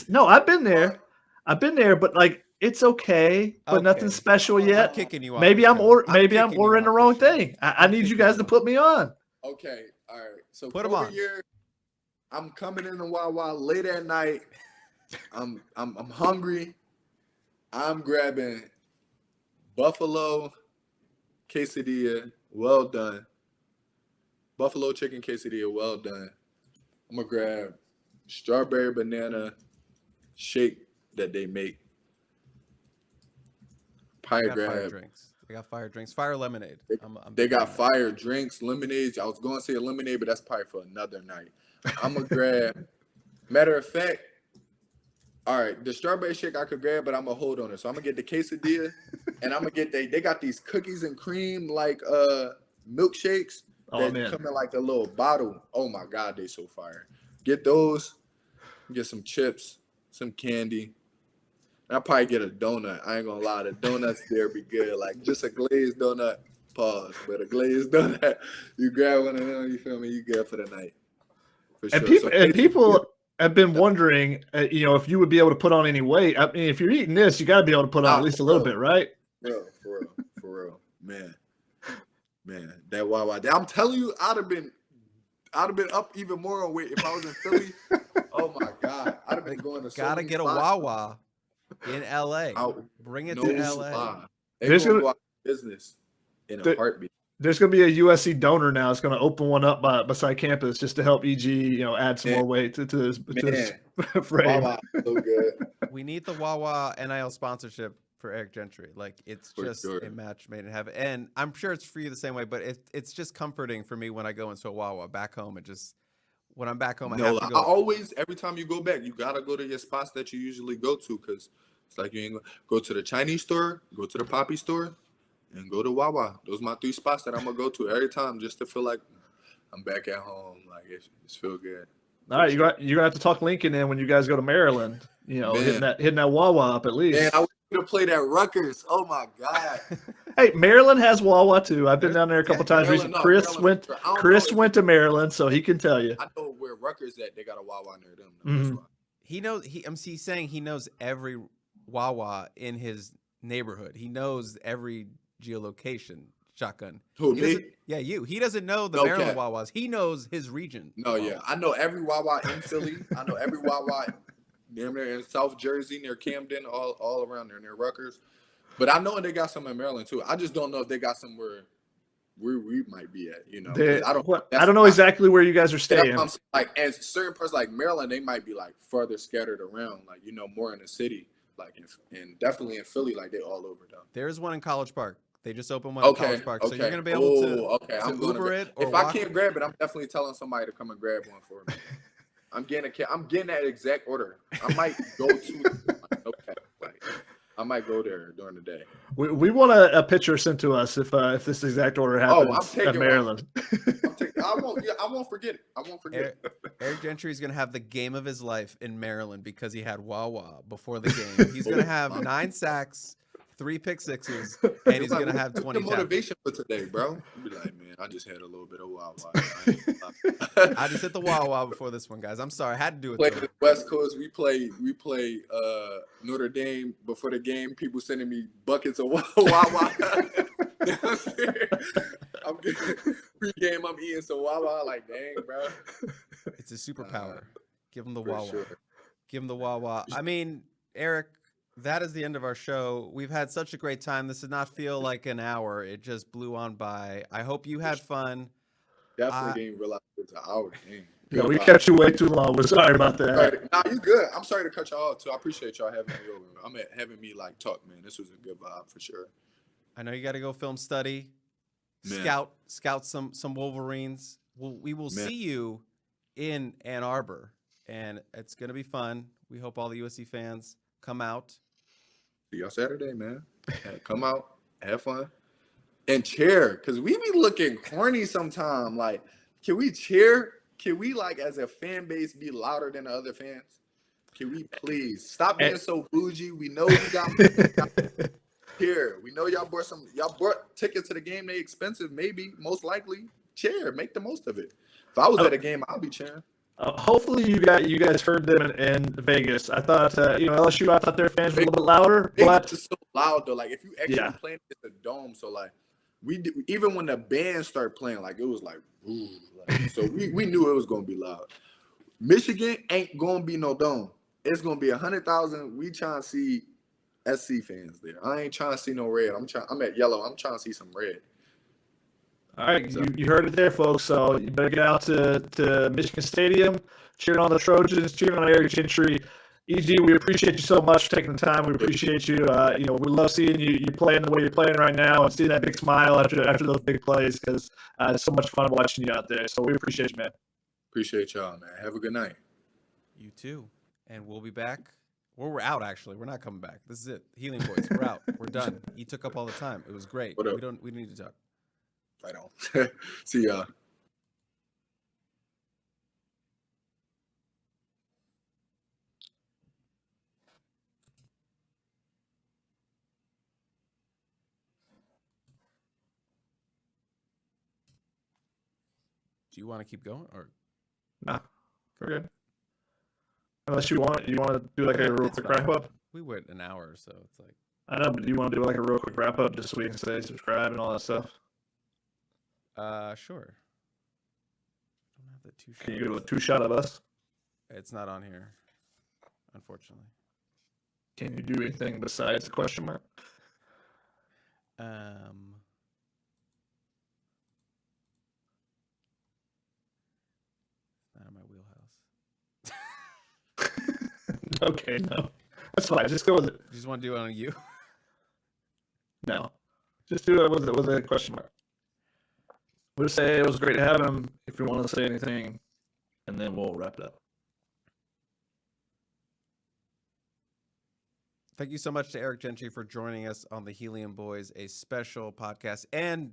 Speaker 3: No, I've been there. But it's okay, but nothing special yet.
Speaker 1: I'm kicking you off.
Speaker 3: Maybe I'm ordering the wrong thing. I need you guys to put me on.
Speaker 2: Okay, all right. So
Speaker 1: put them on.
Speaker 2: I'm coming in the Wawa late at night. I'm hungry. I'm grabbing buffalo quesadilla, well done. Buffalo chicken quesadilla, well done. I'm gonna grab strawberry banana shake that they make.
Speaker 1: Fire drinks. They got fire drinks. Fire lemonade.
Speaker 2: They got fire drinks, lemonades. I was going to say a lemonade, but that's probably for another night. I'm going to grab, matter of fact, all right, the strawberry shake I could grab, but I'm going to hold on it. So I'm going to get the quesadilla, and I'm going to get, they got these cookies and cream, milkshakes that come in a little bottle. Oh, my God, they so fire. Get those, get some chips, some candy. I'll probably get a donut. I ain't gonna lie, the donuts there be good. Just a glazed donut, pause. But a glazed donut, you grab one of them, you feel me? You good for the night. For sure.
Speaker 3: People have been wondering, if you would be able to put on any weight. I mean, if you're eating this, you got to be able to put on at least a little bit, right?
Speaker 2: For real. Man, that Wawa. I'm telling you, I'd have been up even more on weight if I was in Philly. Oh my God, I'd have been going to.
Speaker 1: Gotta get a Wawa. In LA, bring it to LA.
Speaker 2: There's gonna business in a heartbeat.
Speaker 3: There's gonna be a USC donor now. It's gonna open one up beside campus just to help EG, add some more weight to his frame.
Speaker 2: Wawa, so good.
Speaker 1: We need the Wawa NIL sponsorship for Eric Gentry. It's just a match made in heaven, and I'm sure it's for you the same way. But it's just comforting for me when I go into a Wawa back home. When I'm back home, I have to go.
Speaker 2: I always, every time you go back, you gotta go to your spots that you usually go to, because it's you ain't go to the Chinese store, go to the Poppy store, and go to Wawa. Those are my 3 spots that I'm gonna go to every time just to feel like I'm back at home. It's feel good.
Speaker 3: All right, you're gonna have to talk Lincoln in when you guys go to Maryland. Hitting that Wawa up at least.
Speaker 2: Man, I want you to play that Rutgers. Oh my God.
Speaker 3: Hey, Maryland has Wawa too. I've been down there a couple times recently. Chris went to Maryland, so he can tell you.
Speaker 2: I know where Rutgers at. They got a Wawa near them.
Speaker 3: Mm-hmm.
Speaker 1: He knows. He's saying he knows every Wawa in his neighborhood. He knows every geolocation. Shotgun.
Speaker 2: Who, me?
Speaker 1: Yeah, you. He doesn't know the Maryland Wawas. He knows his region.
Speaker 2: No, yeah. I know every Wawa in Philly. I know every Wawa near in South Jersey, near Camden, all around there, near Rutgers. But I know they got some in Maryland too. I just don't know if they got somewhere where we might be at. I
Speaker 3: don't know exactly where you guys are staying.
Speaker 2: And certain parts like Maryland, they might be further scattered around, more in the city, and definitely in Philly, they all over though.
Speaker 1: There's one in College Park. They just opened one in College Park, so you're gonna be able to
Speaker 2: I'm
Speaker 1: Uber it. Or
Speaker 2: if I can't grab it, I'm definitely telling somebody to come and grab one for me. I'm getting that exact order. I might go to I might go there during the day.
Speaker 3: We want a picture sent to us if this exact order happens at Maryland.
Speaker 2: I won't forget it. I won't forget it.
Speaker 1: Eric Gentry is going to have the game of his life in Maryland because he had Wawa before the game. He's going to have 9 sacks, 3 pick sixes, and he's going to have 20
Speaker 2: tackles. Motivation for today, bro. Be like, man, I just had a little bit of Wawa.
Speaker 1: I just hit the Wawa before this one, guys. I'm sorry. I had to do it.
Speaker 2: Play the West Coast. We play Notre Dame before the game. People sending me buckets of Wawa. I'm getting pre-game. I'm eating some Wawa. Like, dang, bro.
Speaker 1: It's a superpower. Give him the Wawa.
Speaker 2: Sure.
Speaker 1: Give him the Wawa. I mean, Eric, that is the end of our show. We've had such a great time. This did not feel like an hour. It just blew on by. I hope you had fun.
Speaker 2: Definitely didn't realize it's an hour.
Speaker 3: Yeah, we kept you way too long. We're sorry about that.
Speaker 2: Nah, you good. I'm sorry to cut y'all off too. I appreciate y'all having me over. Having me like talk, man. This was a good vibe for sure.
Speaker 1: I know you got to go film study, scout some Wolverines. We will see you in Ann Arbor, and it's gonna be fun. We hope all the USC fans come out.
Speaker 2: See y'all Saturday, man. Come out, have fun, and cheer. Cause we be looking corny sometime. Like, can we cheer? Can we, like, as a fan base, be louder than the other fans? Can we please stop being so bougie? We know we got here. We know y'all bought tickets to the game. They expensive, maybe, most likely. Cheer, make the most of it. If I was at a game, I'll be cheering.
Speaker 3: Hopefully you guys heard them in Vegas. I thought LSU. I thought their fans were a little bit louder.
Speaker 2: But it's so loud though. Like if you actually playing at the dome, so like even when the band started playing, like it was like, ooh, like, so we knew it was gonna be loud. Michigan ain't gonna be no dome. It's gonna be 100,000. We trying to see SC fans there. I ain't trying to see no red. I'm at yellow. I'm trying to see some red.
Speaker 3: All right, you heard it there, folks. So you better get out to Michigan Stadium, cheering on the Trojans, cheering on Eric Gentry. EG, we appreciate you so much for taking the time. We appreciate you. We love seeing you playing the way you're playing right now and seeing that big smile after those big plays because it's so much fun watching you out there. So we appreciate you, man.
Speaker 2: Appreciate y'all, man. Have a good night.
Speaker 1: You too. And we'll be back. Well, we're out, actually. We're not coming back. This is it. Healing Boys. We're out. We're done. He took up all the time. It was great. We need to talk.
Speaker 2: Right on. See y'all.
Speaker 1: Do you want to keep going or?
Speaker 3: Nah, we're good. Unless you want to do like a real quick wrap up.
Speaker 1: We went an hour, so it's like.
Speaker 3: I know, but do you want to do like a real quick wrap up just so we can say subscribe and all that stuff?
Speaker 1: Sure. I don't have the 2-shot.
Speaker 3: Can you do a 2-shot of us?
Speaker 1: It's not on here, unfortunately.
Speaker 3: Can you do anything besides the question mark?
Speaker 1: Not in my wheelhouse.
Speaker 3: Okay, no. That's fine. Just go with it.
Speaker 1: You just want to do it on you?
Speaker 3: No. Just do it with a question mark. We'll say it was great to have him if you want to say anything, and then we'll wrap it up.
Speaker 1: Thank you so much to Eric Gentry for joining us on the Helium Boys, a special podcast, and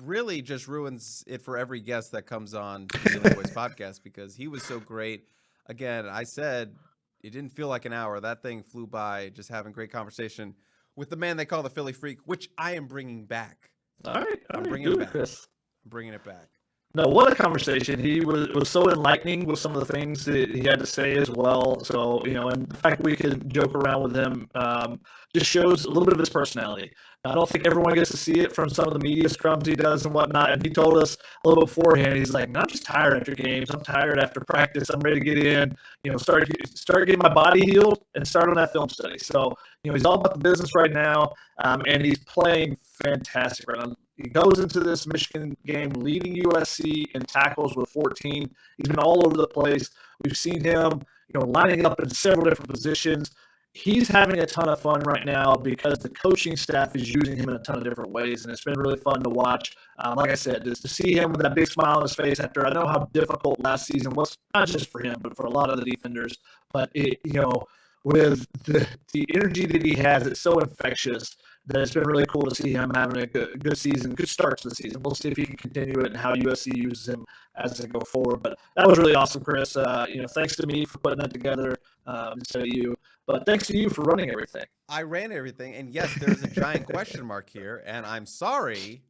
Speaker 1: really just ruins it for every guest that comes on the Helium Boys podcast because he was so great. Again, I said it didn't feel like an hour. That thing flew by, just having great conversation with the man they call the Philly Freak, which I am bringing back.
Speaker 3: All right.
Speaker 1: I'm bringing it back. Chris. I'm bringing it back.
Speaker 3: No, what a conversation. He was so enlightening with some of the things that he had to say as well. So, and the fact that we could joke around with him just shows a little bit of his personality. I don't think everyone gets to see it from some of the media scrums he does and whatnot. And he told us a little beforehand, he's like, I'm just tired after games. I'm tired after practice. I'm ready to get in, start getting my body healed and start on that film study. So, he's all about the business right now, and he's playing fantastic right now. He goes into this Michigan game leading USC in tackles with 14. He's been all over the place. We've seen him, lining up in several different positions. He's having a ton of fun right now because the coaching staff is using him in a ton of different ways, and it's been really fun to watch. Like I said, just to see him with that big smile on his face after I know how difficult last season was, not just for him, but for a lot of the defenders. But with the energy that he has. It's so infectious that it's been really cool to see him having a good season, good start to the season. We'll see if he can continue it and how USC uses him as they go forward. But that was really awesome, Chris. Thanks to me for putting that together instead of you. But thanks to you for running everything.
Speaker 1: I ran everything. And yes, there's a giant question mark here. And I'm sorry.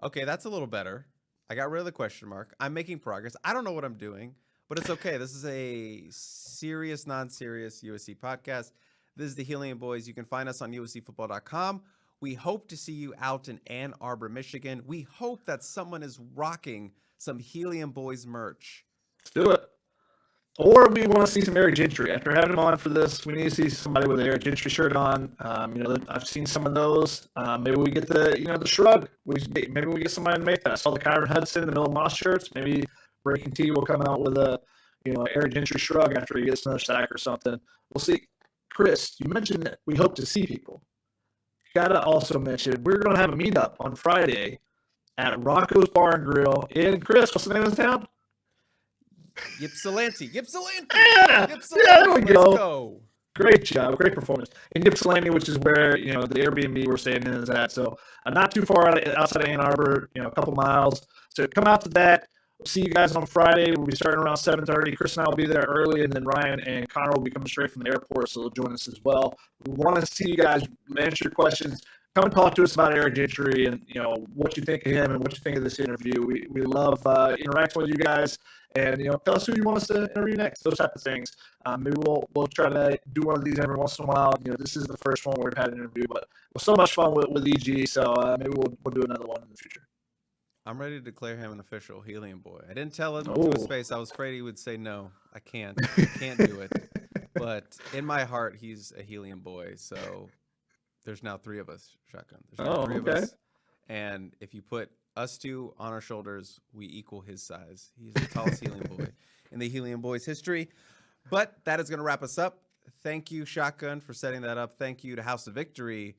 Speaker 1: Okay, that's a little better. I got rid of the question mark. I'm making progress. I don't know what I'm doing, but it's okay. This is a serious, non-serious USC podcast. This is the Helium Boys. You can find us on uscfootball.com. We hope to see you out in Ann Arbor, Michigan. We hope that someone is rocking some Helium Boys merch.
Speaker 3: Let's do it. Or we want to see some Eric Gentry. After having him on for this, we need to see somebody with an Eric Gentry shirt on. I've seen some of those. Maybe we get the shrug. Maybe we get somebody to make that. I saw the Kyron Hudson, the Miller Moss shirts. Maybe Breaking T will come out with a Eric Gentry shrug after he gets another sack or something. We'll see. Chris, you mentioned that we hope to see people. Gotta also mention we're gonna have a meetup on Friday at Rocco's Bar and Grill in Chris. What's the name of the town?
Speaker 1: Ypsilanti. Ypsilanti.
Speaker 3: Yeah,
Speaker 1: Ypsilanti.
Speaker 3: There we
Speaker 1: Let's
Speaker 3: go. Great job, great performance in Ypsilanti, which is where the Airbnb we're staying in is at. So not too far outside of Ann Arbor, a couple miles. So come out to that. We'll see you guys on Friday. We'll be starting around 7:30. Chris and I will be there early, and then Ryan and Connor will be coming straight from the airport, so they'll join us as well. We want to see you guys answer your questions. Come and talk to us about Eric Gentry and what you think of him and what you think of this interview. We love interacting with you guys, and tell us who you want us to interview next. Those type of things. Maybe we'll try to do one of these every once in a while. This is the first one where we've had an interview, but it was so much fun with EG. So maybe we'll do another one in the future.
Speaker 1: I'm ready to declare him an official Helium Boy. I didn't tell him to his face. I was afraid he would say no. I can't do it. But in my heart, he's a Helium Boy. So there's now 3 of us, Shotgun. There's now 3 of us. And if you put us 2 on our shoulders, we equal his size. He's the tallest Helium Boy in the Helium Boys history. But that is going to wrap us up. Thank you, Shotgun, for setting that up. Thank you to House of Victory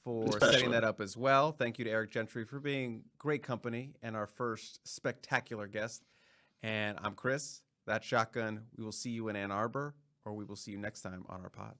Speaker 1: for setting that up as well. Thank you to Eric Gentry for being great company and our first spectacular guest. And I'm Chris. That's Shotgun. We will see you in Ann Arbor, or we will see you next time on our pod.